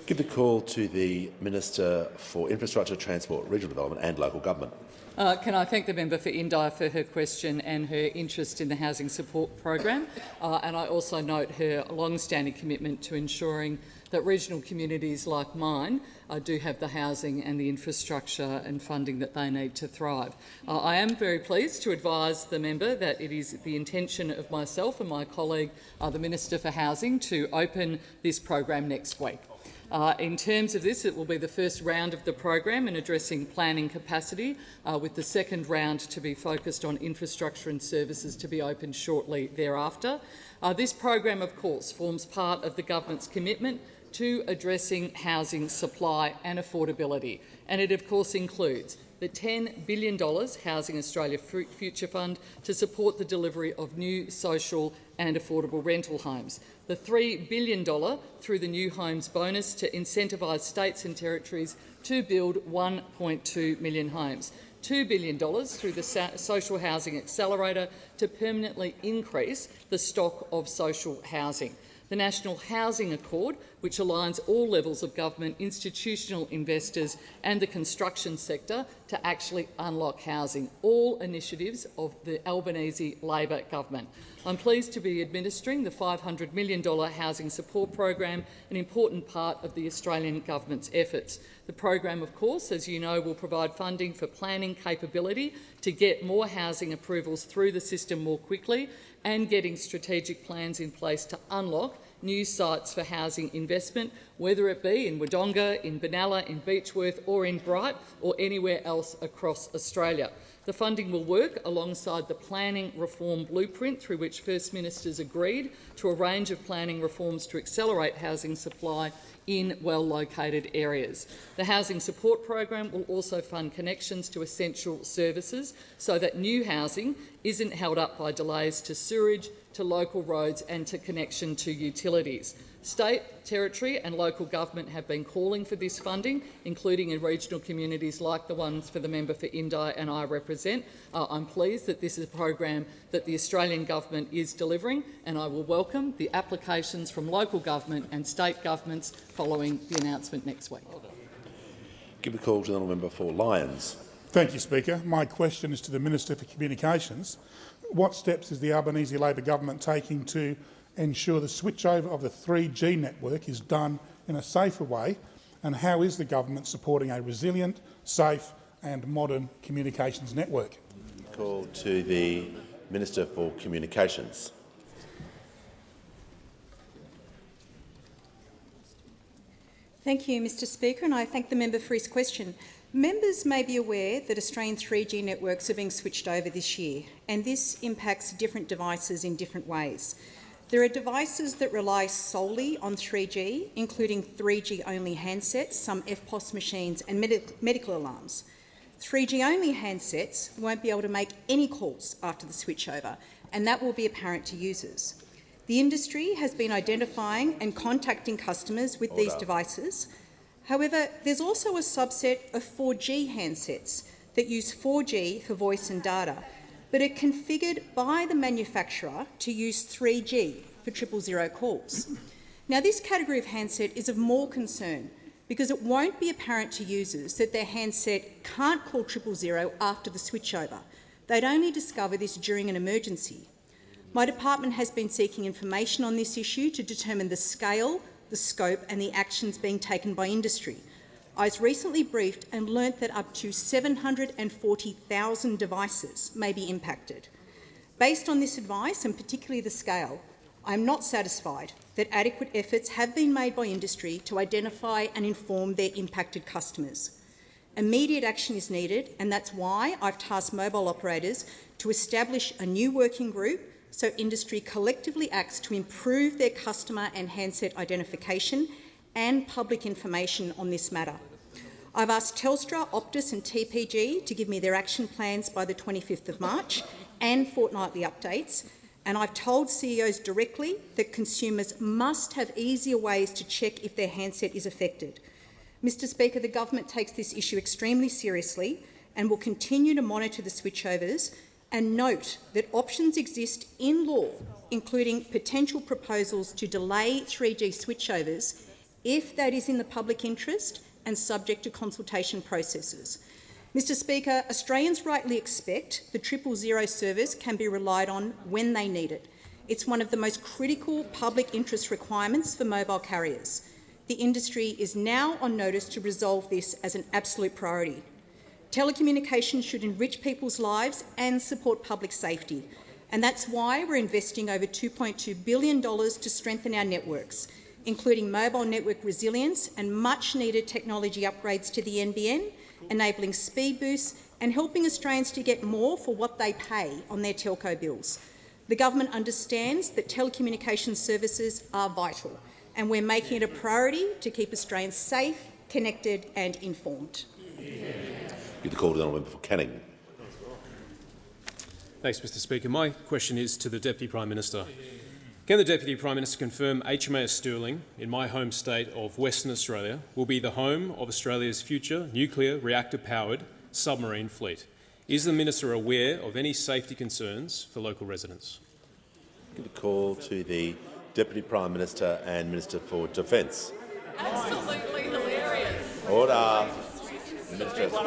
Give the call to the Minister for Infrastructure, Transport, Regional Development and Local Government. Can I thank the member for Indi for her question and her interest in the housing support program, and I also note her long-standing commitment to ensuring that regional communities like mine do have the housing and the infrastructure and funding that they need to thrive. I am very pleased to advise the member that it is the intention of myself and my colleague, the Minister for Housing, to open this program next week. In terms of this, it will be the first round of the program in addressing planning capacity, with the second round to be focused on infrastructure and services to be opened shortly thereafter. This program, of course, forms part of the government's commitment to addressing housing supply and affordability, and it of course includes the $10 billion Housing Australia Future Fund to support the delivery of new social and affordable rental homes, the $3 billion through the New Homes Bonus to incentivise states and territories to build 1.2 million homes, $2 billion through the Social Housing Accelerator to permanently increase the stock of social housing, the National Housing Accord, which aligns all levels of government, institutional investors and the construction sector to actually unlock housing, all initiatives of the Albanese Labor government. I'm pleased to be administering the $500 million housing support program, an important part of the Australian government's efforts. The program, of course, as you know, will provide funding for planning capability to get more housing approvals through the system more quickly and getting strategic plans in place to unlock new sites for housing investment, whether it be in Wodonga, in Benalla, in Beechworth or in Bright or anywhere else across Australia. The funding will work alongside the planning reform blueprint through which First Ministers agreed to a range of planning reforms to accelerate housing supply in well-located areas. The Housing Support Program will also fund connections to essential services so that new housing isn't held up by delays to sewerage, to local roads and to connection to utilities. State, territory and local government have been calling for this funding, including in regional communities like the ones for the member for Indi and I represent. I'm pleased that this is a program that the Australian government is delivering, and I will welcome the applications from local government and state governments following the announcement next week. Give a call to the member for Lyons. Thank you, Speaker. My question is to the Minister for Communications. What steps is the Albanese Labor government taking to ensure the switchover of the 3G network is done in a safer way, and how is the government supporting a resilient, safe and modern communications network? Call to the Minister for Communications. Thank you, Mr Speaker, and I thank the member for his question. Members may be aware that Australian 3G networks are being switched over this year, and this impacts different devices in different ways. There are devices that rely solely on 3G, including 3G-only handsets, some EFTPOS machines and medical alarms. 3G-only handsets won't be able to make any calls after the switchover, and that will be apparent to users. The industry has been identifying and contacting customers with these devices. However, there's also a subset of 4G handsets that use 4G for voice and data, but are configured by the manufacturer to use 3G for 000 calls. Now, this category of handset is of more concern because it won't be apparent to users that their handset can't call 000 after the switchover. They'd only discover this during an emergency. My department has been seeking information on this issue to determine the scale, the scope and the actions being taken by industry. I was recently briefed and learnt that up to 740,000 devices may be impacted. Based on this advice, and particularly the scale, I am not satisfied that adequate efforts have been made by industry to identify and inform their impacted customers. Immediate action is needed, and that's why I've tasked mobile operators to establish a new working group so industry collectively acts to improve their customer and handset identification and public information on this matter. I've asked Telstra, Optus and TPG to give me their action plans by the 25th of March and fortnightly updates, and I've told CEOs directly that consumers must have easier ways to check if their handset is affected. Mr Speaker, the government takes this issue extremely seriously and will continue to monitor the switchovers and note that options exist in law, including potential proposals to delay 3G switchovers if that is in the public interest and subject to consultation processes. Mr Speaker, Australians rightly expect the 000 service can be relied on when they need it. It's one of the most critical public interest requirements for mobile carriers. The industry is now on notice to resolve this as an absolute priority. Telecommunications should enrich people's lives and support public safety, and that's why we're investing over $2.2 billion to strengthen our networks, including mobile network resilience and much-needed technology upgrades to the NBN, enabling speed boosts and helping Australians to get more for what they pay on their telco bills. The government understands that telecommunications services are vital, and we're making it a priority to keep Australians safe, connected and informed. Give the call to the honourable member for Canning. Thanks, Mr Speaker. My question is to the Deputy Prime Minister. Can the Deputy Prime Minister confirm HMAS Stirling, in my home state of Western Australia, will be the home of Australia's future nuclear reactor-powered submarine fleet? Is the Minister aware of any safety concerns for local residents? Give the call to the Deputy Prime Minister and Minister for Defence. Absolutely hilarious. Order. Minister has the call.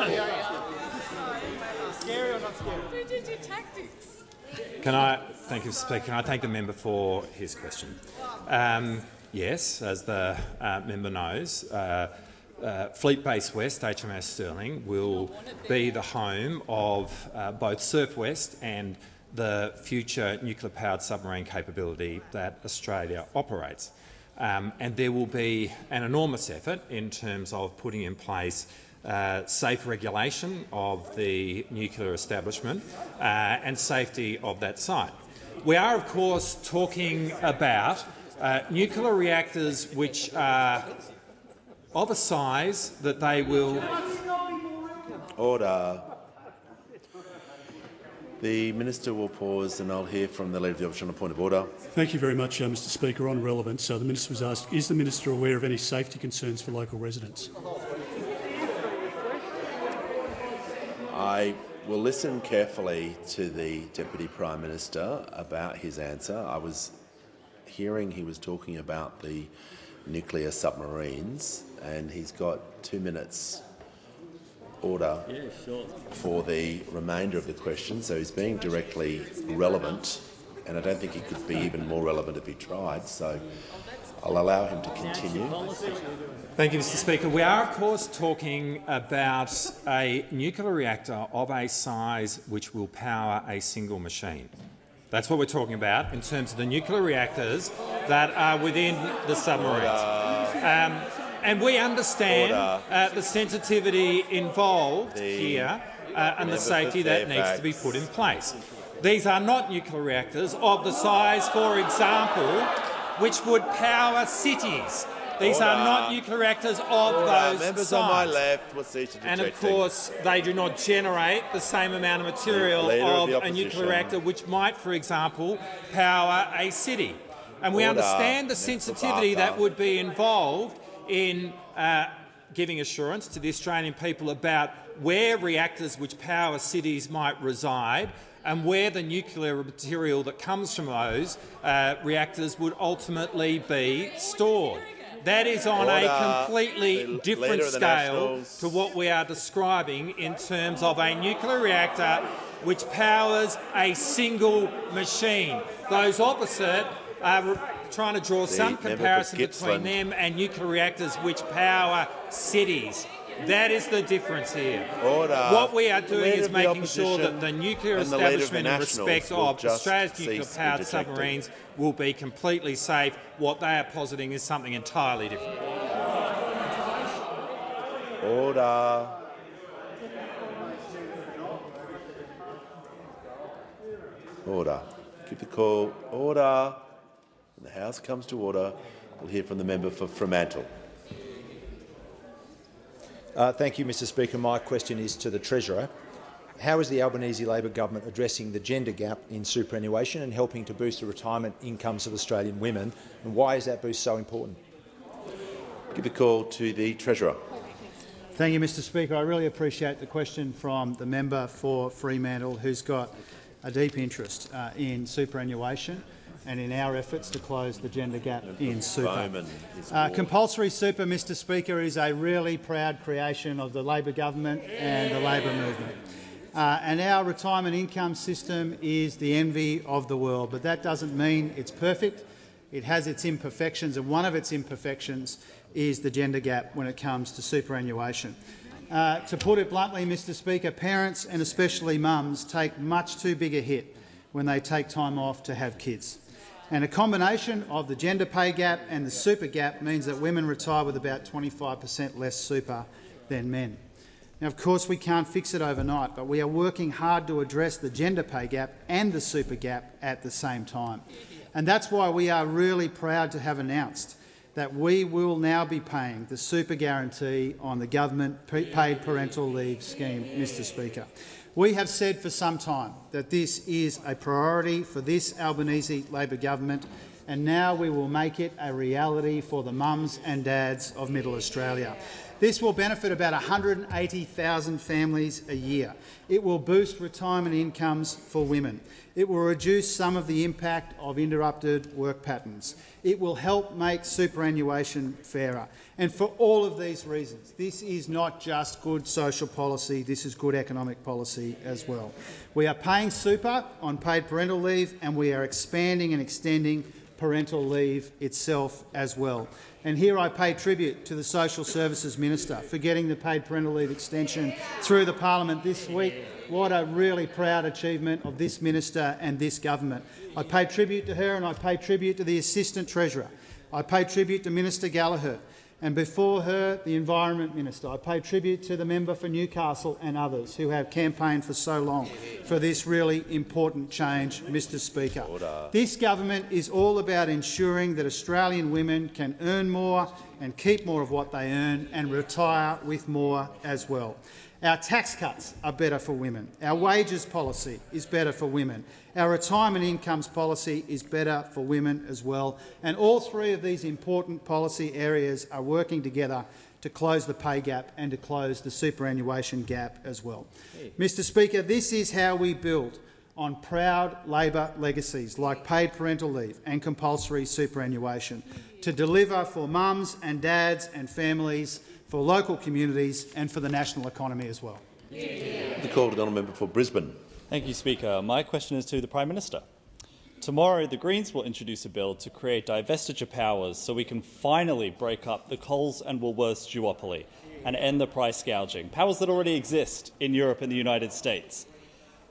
Scary or not scary? Who did your tactics? Thank you, Speaker. Can I thank the member for his question? Yes, as the member knows, Fleet Base West, HMAS Stirling, will be the home of both Surf West and the future nuclear-powered submarine capability that Australia operates. And there will be an enormous effort in terms of putting in place safe regulation of the nuclear establishment and safety of that site. We are, of course, talking about nuclear reactors which are of a size that they will— Order. The Minister will pause and I'll hear from the Leader of the Opposition on a point of order. Thank you very much, Mr Speaker. On relevance, the Minister was asked, is the Minister aware of any safety concerns for local residents? I will listen carefully to the Deputy Prime Minister about his answer. I was hearing he was talking about the nuclear submarines, and he's got 2 minutes. Order for the remainder of the question, so he's being directly relevant, and I don't think he could be even more relevant if he tried, so I'll allow him to continue. Thank you, Mr Speaker. We are, of course, talking about a nuclear reactor of a size which will power a single machine. That's what we're talking about in terms of the nuclear reactors that are within the submarines. And we understand the sensitivity involved here and the safety that needs to be put in place. These are not nuclear reactors of the size, for example, which would power cities. These are not nuclear reactors of those Members size. on my left will cease to And of course, they do not generate the same amount of material of a nuclear reactor which might, for example, power a city. And we understand the sensitivity that would be involved in giving assurance to the Australian people about where reactors which power cities might reside and where the nuclear material that comes from those reactors would ultimately be stored. That is on a completely different scale to what we are describing in terms of a nuclear reactor which powers a single machine. Those opposite are trying to draw some comparison between them and nuclear reactors which power cities. That is the difference here. What we are doing is making sure that the nuclear establishment in respect of Australia's nuclear-powered submarines will be completely safe. What they are positing is something entirely different. Order. Order. Keep the call. Order. When the House comes to order, we'll hear from the member for Fremantle. Thank you, Mr Speaker. My question is to the Treasurer. How is the Albanese Labor government addressing the gender gap in superannuation and helping to boost the retirement incomes of Australian women, and why is that boost so important? Give the call to the Treasurer. Thank you, Mr Speaker. I really appreciate the question from the member for Fremantle, who's got a deep interest in superannuation and in our efforts to close the gender gap in super. Compulsory super, Mr Speaker, is a really proud creation of the Labor government and the Labor movement. And our retirement income system is the envy of the world, but that doesn't mean it's perfect. It has its imperfections, and one of its imperfections is the gender gap when it comes to superannuation. To put it bluntly, Mr Speaker, parents and especially mums take much too big a hit when they take time off to have kids. And a combination of the gender pay gap and the super gap means that women retire with about 25% less super than men. Now, of course, we can't fix it overnight, but we are working hard to address the gender pay gap and the super gap at the same time. And that's why we are really proud to have announced that we will now be paying the super guarantee on the government paid parental leave scheme, Mr Speaker. We have said for some time that this is a priority for this Albanese Labor government, and now we will make it a reality for the mums and dads of Middle Australia. This will benefit about 180,000 families a year. It will boost retirement incomes for women. It will reduce some of the impact of interrupted work patterns. It will help make superannuation fairer. And for all of these reasons, this is not just good social policy, this is good economic policy as well. We are paying super on paid parental leave, and we are expanding and extending parental leave itself as well. And here I pay tribute to the Social Services Minister for getting the paid parental leave extension through the parliament this week. What a really proud achievement of this minister and this government. I pay tribute to her, and I pay tribute to the Assistant Treasurer. I pay tribute to Minister Gallagher, and before her, the Environment Minister. I pay tribute to the member for Newcastle and others who have campaigned for so long for this really important change, Mr Speaker. This government is all about ensuring that Australian women can earn more and keep more of what they earn and retire with more as well. Our tax cuts are better for women. Our wages policy is better for women. Our retirement incomes policy is better for women as well. And all three of these important policy areas are working together to close the pay gap and to close the superannuation gap as well. Mr Speaker, this is how we build on proud Labor legacies like paid parental leave and compulsory superannuation to deliver for mums and dads and families, for local communities and for the national economy as well. The call to the honourable member for Brisbane. Thank you, Speaker. My question is to the Prime Minister. Tomorrow, the Greens will introduce a bill to create divestiture powers so we can finally break up the Coles and Woolworths duopoly and end the price gouging, powers that already exist in Europe and the United States.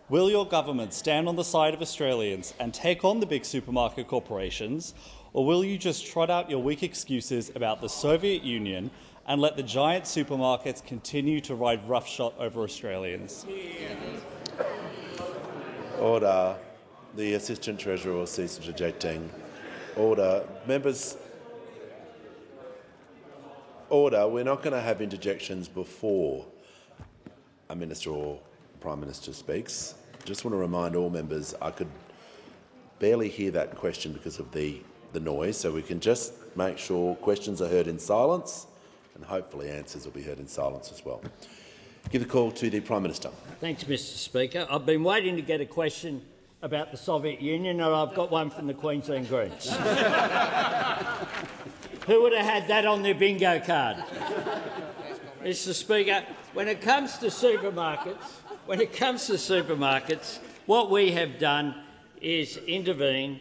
Will your government stand on the side of Australians and take on the big supermarket corporations, or will you just trot out your weak excuses about the Soviet Union and let the giant supermarkets continue to ride roughshod over Australians? Order. The Assistant Treasurer will cease interjecting. Order. Members, order. We're not going to have interjections before a Minister or Prime Minister speaks. Just want to remind all members I could barely hear that question because of the noise, so we can just make sure questions are heard in silence, and hopefully answers will be heard in silence as well. Give the call to the Prime Minister. Thanks, Mr Speaker. I've been waiting to get a question about the Soviet Union, and I've got one from the Queensland Greens. Who would have had that on their bingo card? Mr Speaker, when it comes to supermarkets, what we have done is intervene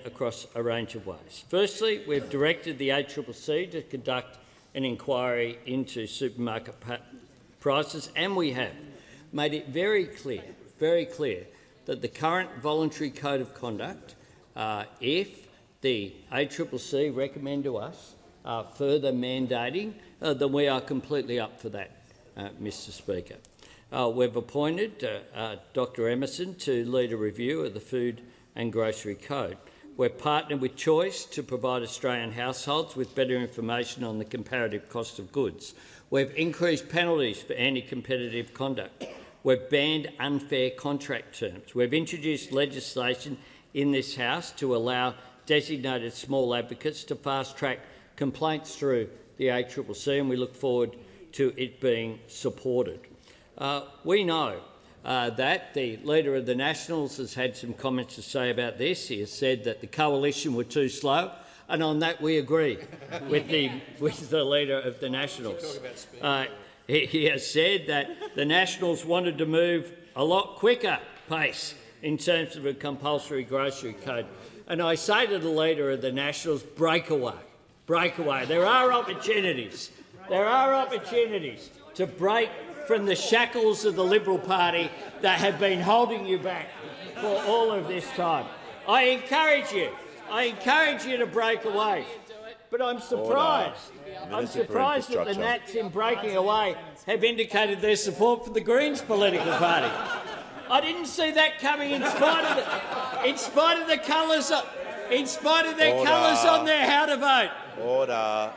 across a range of ways. Firstly, we've directed the ACCC to conduct an inquiry into supermarket prices, and we have made it very clear that the current voluntary code of conduct, if the ACCC recommend to us further mandating, then we are completely up for that, Mr Speaker. We've appointed Dr Emerson to lead a review of the Food and Grocery Code. We've partnered with Choice to provide Australian households with better information on the comparative cost of goods. We've increased penalties for anti-competitive conduct. We've banned unfair contract terms. We've introduced legislation in this House to allow designated small advocates to fast-track complaints through the ACCC, and we look forward to it being supported. We know that the Leader of the Nationals has had some comments to say about this. He has said that the coalition were too slow, and on that we agree with the Leader of the Nationals. He has said that the Nationals wanted to move a lot quicker pace in terms of a compulsory grocery code. And I say to the Leader of the Nationals, break away. breakaway. There are opportunities. There are opportunities to break from the shackles of the Liberal Party that have been holding you back for all of this time. I encourage you to break away. But I'm surprised. I'm surprised that the Nats, in breaking away, have indicated their support for the Greens political party. I didn't see that coming in spite of the colours, in spite of their colours on their how to vote. Order.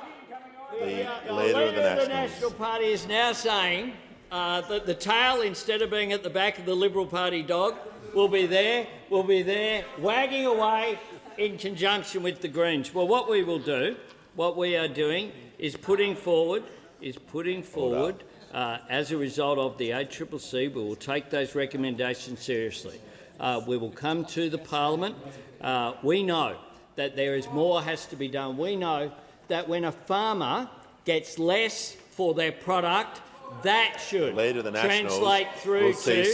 The Leader of the National Party is now saying that the tail, instead of being at the back of the Liberal Party dog, will be there, wagging away in conjunction with the Greens. Well, what we will do, what we are doing, is putting forward, as a result of the ACCC, we will take those recommendations seriously. We will come to the Parliament. We know that there is more has to be done. We know that when a farmer gets less for their product, that should translate through to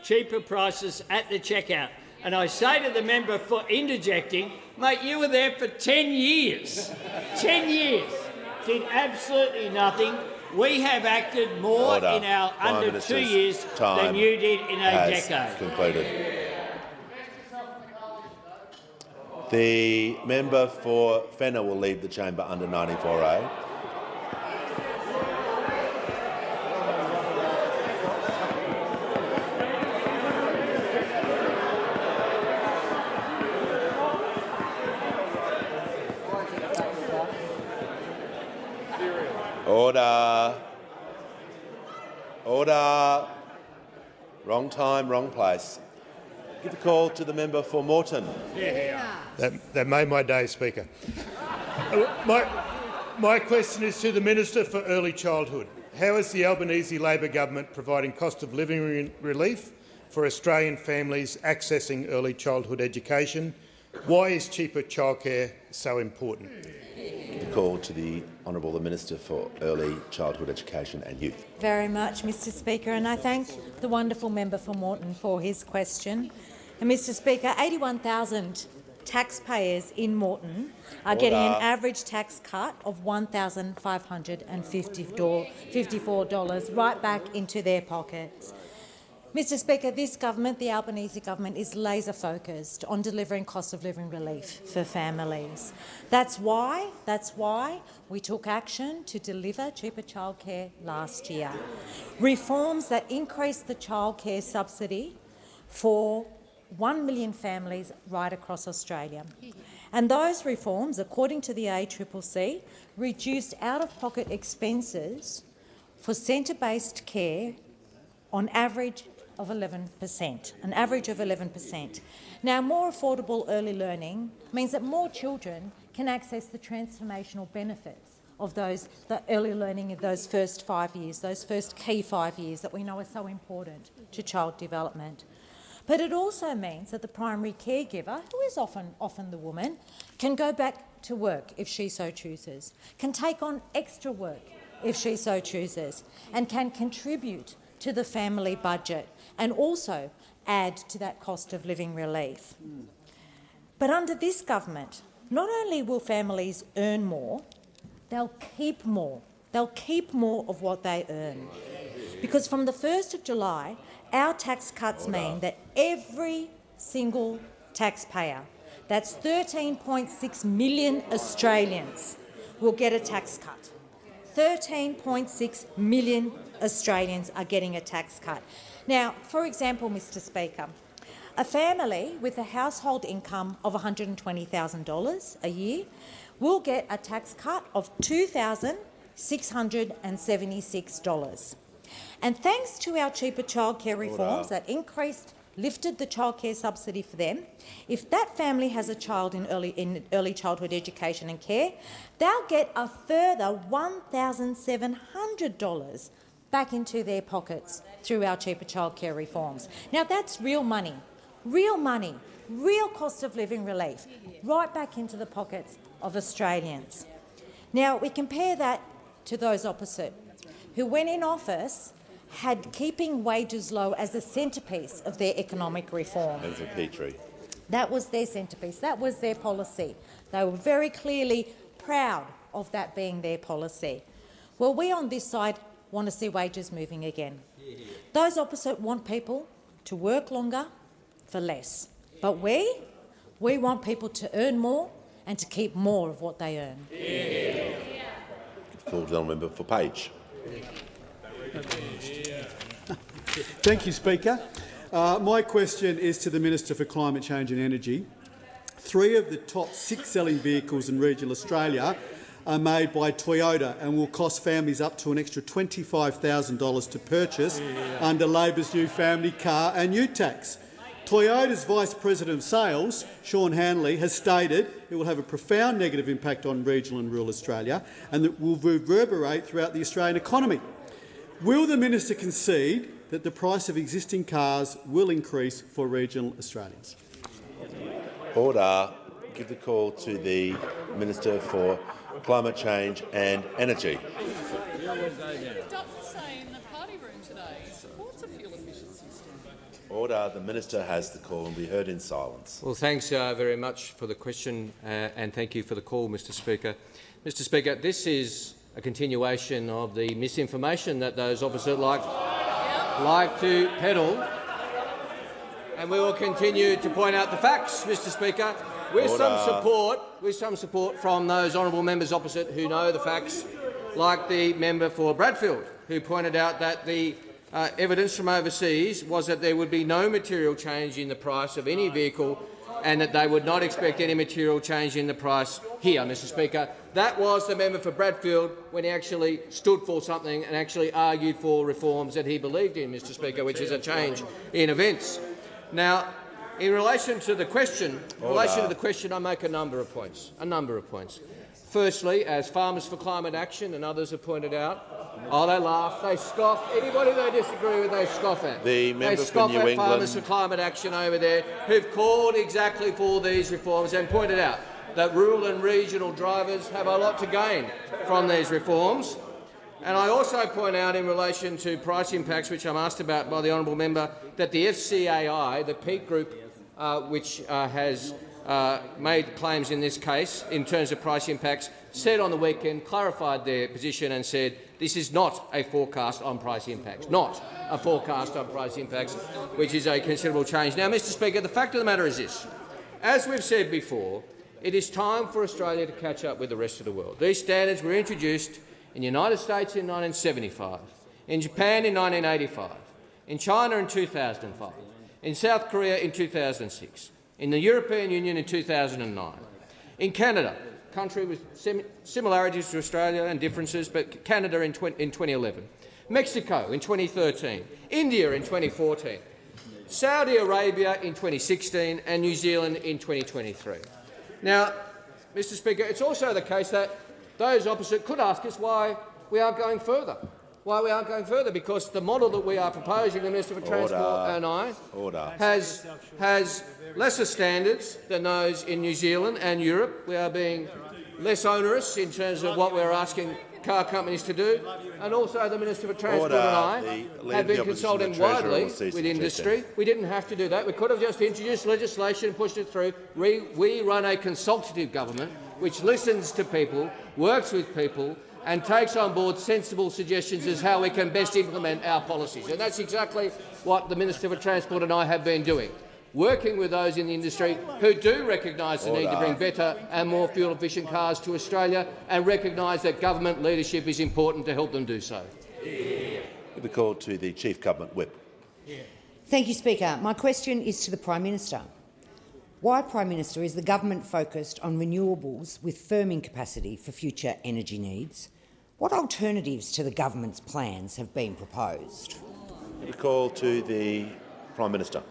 cheaper prices at the checkout. And I say to the member for interjecting, mate, you were there for 10 years. 10 years. Did absolutely nothing. We have acted more in our under 2 years than you did in a decade. Concluded. The member for Fenner will leave the chamber under 94A. Order. Order. Wrong time, wrong place. Give a call to the member for Moreton. That made my day, Speaker. My question is to the Minister for Early Childhood. How is the Albanese Labor government providing cost of living relief for Australian families accessing early childhood education? Why is cheaper childcare so important? Give a call to the Honourable the Minister for Early Childhood Education and Youth. Very much, Mr Speaker, and I thank the wonderful member for Moreton for his question. And Mr Speaker, 81,000 taxpayers in Moreton are getting an average tax cut of $1,554 right back into their pockets. Mr Speaker, this government, the Albanese government, is laser-focused on delivering cost of living relief for families. That's why we took action to deliver cheaper childcare last year. Reforms that increased the childcare subsidy for 1 million families right across Australia. And those reforms, according to the ACCC, reduced out-of-pocket expenses for centre-based care on average of 11%, an average of 11%. Now, more affordable early learning means that more children can access the transformational benefits of the early learning of those first 5 years, those first key 5 years that we know are so important to child development. But it also means that the primary caregiver, who is often the woman, can go back to work if she so chooses, can take on extra work if she so chooses, and can contribute to the family budget and also add to that cost of living relief. But under this government, not only will families earn more, they'll keep more. They'll keep more of what they earn. Because from the 1st of July, our tax cuts mean that every single taxpayer, that's 13.6 million Australians, will get a tax cut. 13.6 million Australians are getting a tax cut. Now, for example, Mr Speaker, a family with a household income of $120,000 a year will get a tax cut of $2,676. And thanks to our cheaper childcare reforms that lifted the childcare subsidy for them, if that family has a child in early childhood education and care, they'll get a further $1,700 back into their pockets through our cheaper childcare reforms. Now, that's real money, real cost of living relief, right back into the pockets of Australians. Now, we compare that to those opposite, who, when in office, had keeping wages low as the centrepiece of their economic reform. Member for Petrie. That was their centrepiece. That was their policy. They were very clearly proud of that being their policy. Well, we on this side want to see wages moving again. Those opposite want people to work longer for less. But we want people to earn more and to keep more of what they earn. Call the member for Page. Thank you, Speaker. My question is to the Minister for Climate Change and Energy. 3 of the top 6 selling vehicles in regional Australia are made by Toyota and will cost families up to an extra $25,000 to purchase under Labor's new family car and ute tax. Toyota's Vice President of Sales, Sean Hanley, has stated it will have a profound negative impact on regional and rural Australia and that will reverberate throughout the Australian economy. Will the minister concede that the price of existing cars will increase for regional Australians? Order. Give the call to the Minister for Climate Change and Energy. Order. The Minister has the call and be heard in silence. Well, thanks very much for the question and thank you for the call, Mr Speaker. Mr Speaker, this is a continuation of the misinformation that those opposite like to peddle, and we will continue to point out the facts, Mr Speaker, with some support from those honourable members opposite who know the facts, like the member for Bradfield, who pointed out that the evidence from overseas was that there would be no material change in the price of any vehicle and that they would not expect any material change in the price here, Mr Speaker. That was the member for Bradfield when he actually stood for something and actually argued for reforms that he believed in, Mr Speaker, which is a change in events. Now, in relation to the question, I make a number of points. Firstly, as Farmers for Climate Action and others have pointed out, they laugh, they scoff. Anybody they disagree with, they scoff at. The member they scoff for New at England. Farmers for Climate Action over there, who've called exactly for these reforms and pointed out that rural and regional drivers have a lot to gain from these reforms. And I also point out in relation to price impacts, which I'm asked about by the honourable member, that the FCAI, the peak group which has made claims in this case in terms of price impacts, said on the weekend, clarified their position and said this is not a forecast on price impacts, which is a considerable change. Now, Mr Speaker, the fact of the matter is this. As we've said before, it is time for Australia to catch up with the rest of the world. These standards were introduced in the United States in 1975, in Japan in 1985, in China in 2005, in South Korea in 2006, in the European Union in 2009, in Canada, a country with similarities to Australia and differences, but Canada in 2011, Mexico in 2013, India in 2014, Saudi Arabia in 2016 and New Zealand in 2023. Now, Mr Speaker, it's also the case that those opposite could ask us why we aren't going further. Because the model that we are proposing, the Minister for Transport and I, has lesser standards than those in New Zealand and Europe. We are being less onerous in terms of what we're asking car companies to do, and also the Minister for Transport and I have been consulting widely with industry. We didn't have to do that. We could have just introduced legislation and pushed it through. We run a consultative government which listens to people, works with people and takes on board sensible suggestions as how we can best implement our policies. And that's exactly what the Minister for Transport and I have been doing, working with those in the industry who do recognise the need to bring better and more fuel-efficient cars to Australia and recognise that government leadership is important to help them do so. The call to the Chief Government Whip. Thank you, Speaker. My question is to the Prime Minister. Why, Prime Minister, is the government focused on renewables with firming capacity for future energy needs? What alternatives to the government's plans have been proposed? The call to the Prime Minister.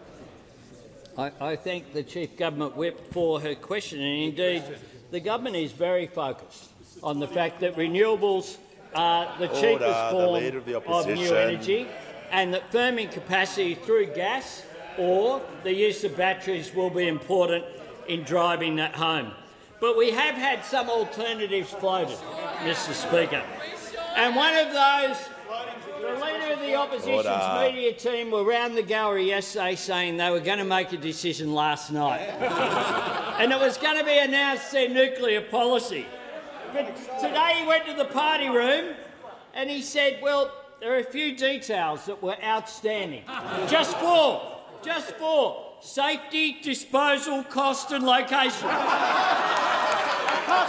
I thank the Chief Government Whip for her question, and indeed the government is very focused on the fact that renewables are the cheapest form of new energy and that firming capacity through gas or the use of batteries will be important in driving that home. But we have had some alternatives floated, Mr Speaker, and one of those, the Leader of the Opposition's media team were round the gallery yesterday saying they were going to make a decision last night. And it was going to be announced their nuclear policy. But today he went to the party room and he said, well, there are a few details that were outstanding. Just four. Safety, disposal, cost and location.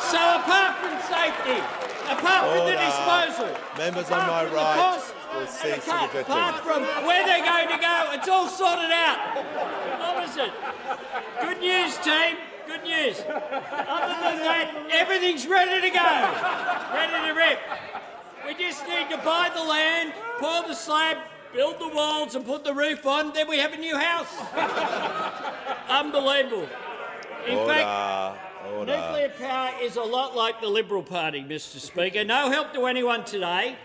So apart from safety, apart from the disposal, members on my right will cease to apart from where they're going to go, it's all sorted out. Opposite. Good news, team. Good news. Other than that, everything's ready to go. Ready to rip. We just need to buy the land, pour the slab, build the walls and put the roof on, then we have a new house. Unbelievable. In fact, nuclear power is a lot like the Liberal Party, Mr Speaker. No help to anyone today,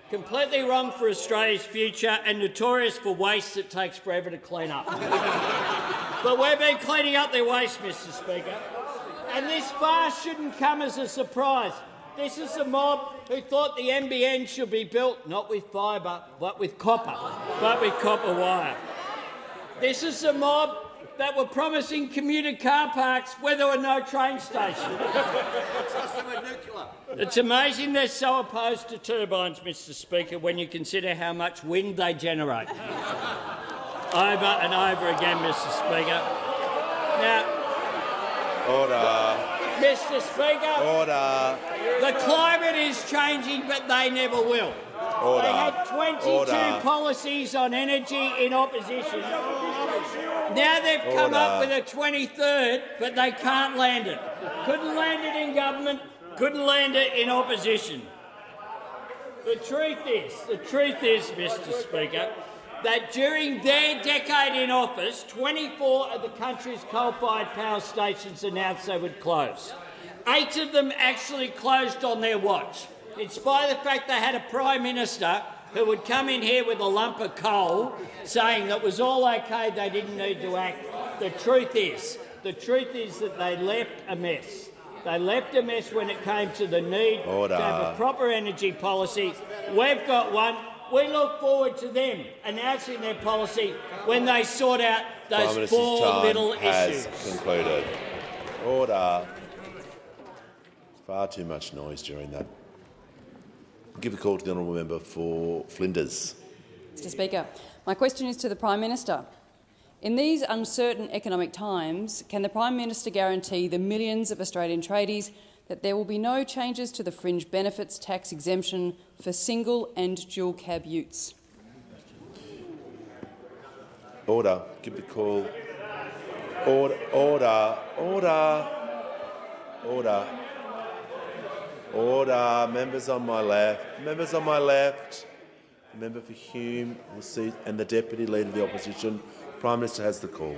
completely wrong for Australia's future and notorious for waste that takes forever to clean up. But we've been cleaning up their waste, Mr Speaker. And this farce shouldn't come as a surprise. This is a mob who thought the NBN should be built not with fibre, but with copper wire. This is a mob that were promising commuter car parks where there were no train stations. It's amazing they're so opposed to turbines, Mr Speaker, when you consider how much wind they generate. Over and over again, Mr Speaker. Now, Mr Speaker, the climate is changing, but they never will. They had 22 policies on energy in opposition. Now they've come up with a 23rd, but they can't land it. Couldn't land it in government, couldn't land it in opposition. The truth is, Mr Speaker, that during their decade in office, 24 of the country's coal-fired power stations announced they would close. 8 of them actually closed on their watch, in spite of the fact they had a Prime Minister who would come in here with a lump of coal saying that it was all OK, they didn't need to act. The truth is that they left a mess. They left a mess when it came to the need to have a proper energy policy. We've got one. We look forward to them announcing their policy when they sort out those 4 little issues. Concluded. Order. Far too much noise during that. I'll give a call to the honourable member for Flinders. Mr Speaker, my question is to the Prime Minister. In these uncertain economic times, can the Prime Minister guarantee the millions of Australian tradies that there will be no changes to the fringe benefits tax exemption for single and dual cab utes? Order. Give the call. Order. Members on my left. Members on my left. The member for Hume will see, and the Deputy Leader of the Opposition. Prime Minister has the call.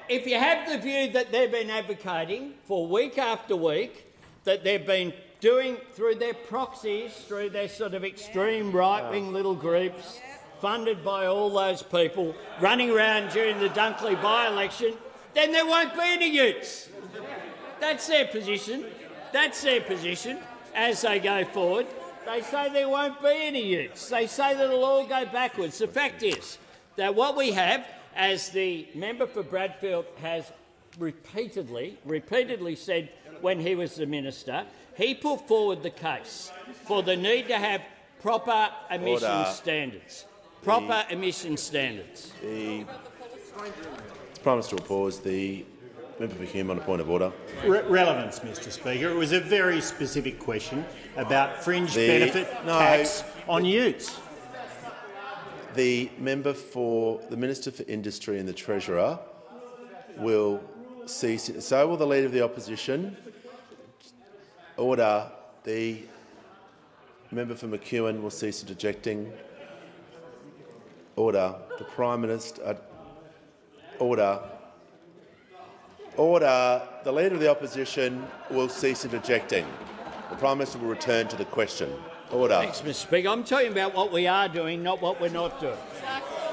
If you have the view that they've been advocating for week after week, that they've been doing through their proxies, through their sort of extreme right-wing little groups, funded by all those people running around during the Dunkley by-election, then there won't be any utes. That's their position. That's their position as they go forward. They say there won't be any utes. They say that it'll all go backwards. The fact is that what we have, as the member for Bradfield has repeatedly said when he was the minister, he put forward the case for the need to have proper emission standards. Proper emission standards. The Prime Minister will pause. The member for Hume on a point of order. Relevance, Mr Speaker. It was a very specific question about fringe benefit tax on utes. The member for the Minister for Industry and the Treasurer will cease. So will the Leader of the Opposition. Order. The member for McEwen will cease interjecting. Order. The Prime Minister. Order. Order. The Leader of the Opposition will cease interjecting. The Prime Minister will return to the question. Order. Thanks, Mr Speaker. I'm talking about what we are doing, not what we're not doing.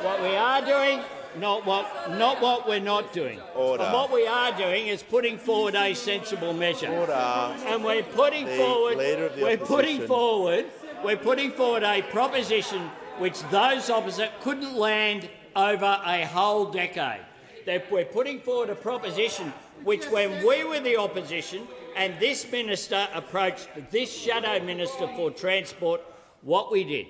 What we are doing, not what we're not doing. Order. And what we are doing is putting forward a sensible measure. Order. And we're putting forward We're putting forward a proposition which those opposite couldn't land over a whole decade. We're putting forward a proposition which, when we were the opposition and this minister approached this shadow minister for transport, what we did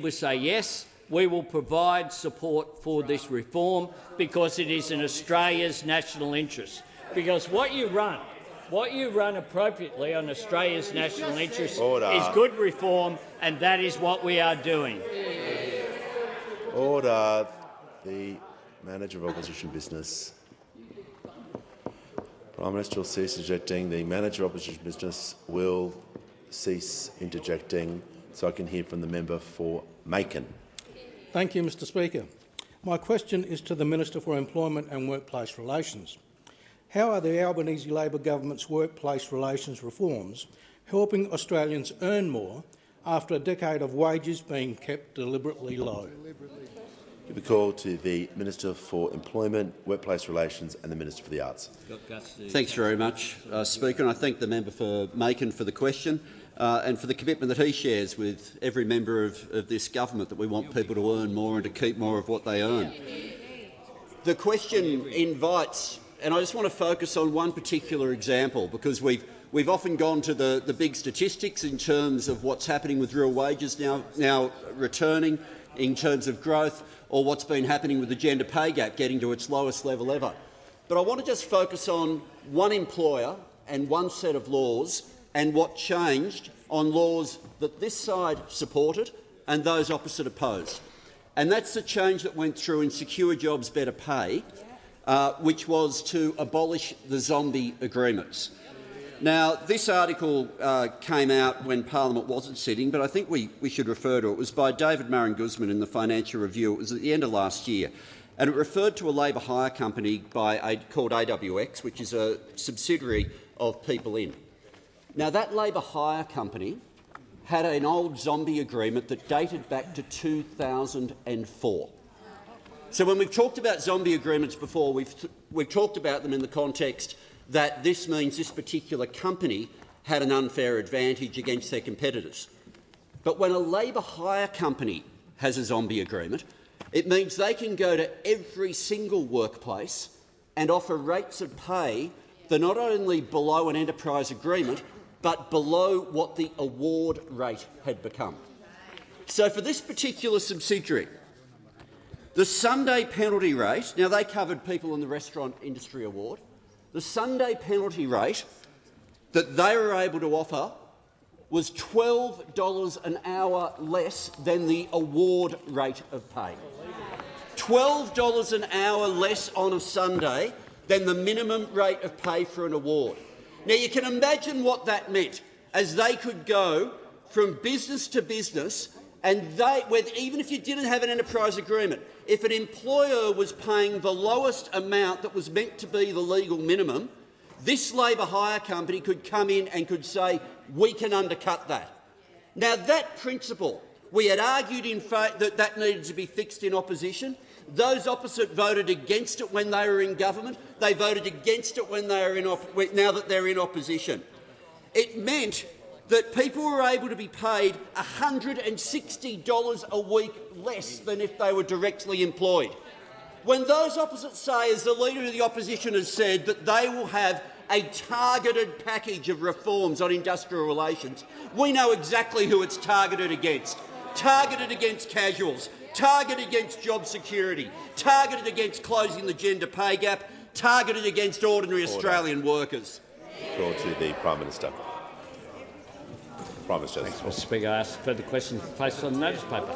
was say, yes, we will provide support for this reform because it is in Australia's national interest. Because what you run appropriately on Australia's national interest is good reform, and that is what we are doing. Order. The Manager of Opposition Business. Prime Minister will cease interjecting. The Manager of Opposition Business will cease interjecting, so I can hear from the member for Macon. Thank you, Mr Speaker. My question is to the Minister for Employment and Workplace Relations. How are the Albanese Labor government's workplace relations reforms helping Australians earn more after a decade of wages being kept deliberately low? Give a call to the Minister for Employment, Workplace Relations and the Minister for the Arts. Thanks very much, Speaker, and I thank the member for Macon for the question and for the commitment that he shares with every member of this government that we want people to earn more and to keep more of what they earn. The question invites, and I just want to focus on one particular example because we've often gone to the big statistics in terms of what's happening with real wages now returning in terms of growth, or what's been happening with the gender pay gap getting to its lowest level ever. But I want to just focus on one employer and one set of laws and what changed on laws that this side supported and those opposite opposed. And that's the change that went through in Secure Jobs Better Pay, which was to abolish the zombie agreements. Now, this article came out when Parliament wasn't sitting, but I think we should refer to it. It was by David Murray Guzman in the Financial Review. It was at the end of last year, and it referred to a labour hire company called AWX, which is a subsidiary of People In. Now, that labour hire company had an old zombie agreement that dated back to 2004. So when we've talked about zombie agreements before, we've talked about them in the context that this means this particular company had an unfair advantage against their competitors. But when a labour hire company has a zombie agreement, it means they can go to every single workplace and offer rates of pay that are not only below an enterprise agreement, but below what the award rate had become. So for this particular subsidiary, the Sunday penalty rate, now they covered people in the restaurant industry award, the Sunday penalty rate that they were able to offer was $12 an hour less than the award rate of pay. $12 an hour less on a Sunday than the minimum rate of pay for an award. Now, you can imagine what that meant, as they could go from business to business, and even if you didn't have an enterprise agreement, if an employer was paying the lowest amount that was meant to be the legal minimum, this labour hire company could come in and could say, we can undercut that. Now, that principle, we had argued that needed to be fixed in opposition. Those opposite voted against it when they were in government. They voted against it when they are now that they're in opposition. It meant that people were able to be paid $160 a week less than if they were directly employed. When those opposites say, as the Leader of the Opposition has said, that they will have a targeted package of reforms on industrial relations, we know exactly who it's targeted against. Targeted against casuals, targeted against job security, targeted against closing the gender pay gap, targeted against ordinary Australian workers. Call to the Prime Minister. Prime Minister. Thanks, Mr Speaker. I ask further questions placed on the notice paper.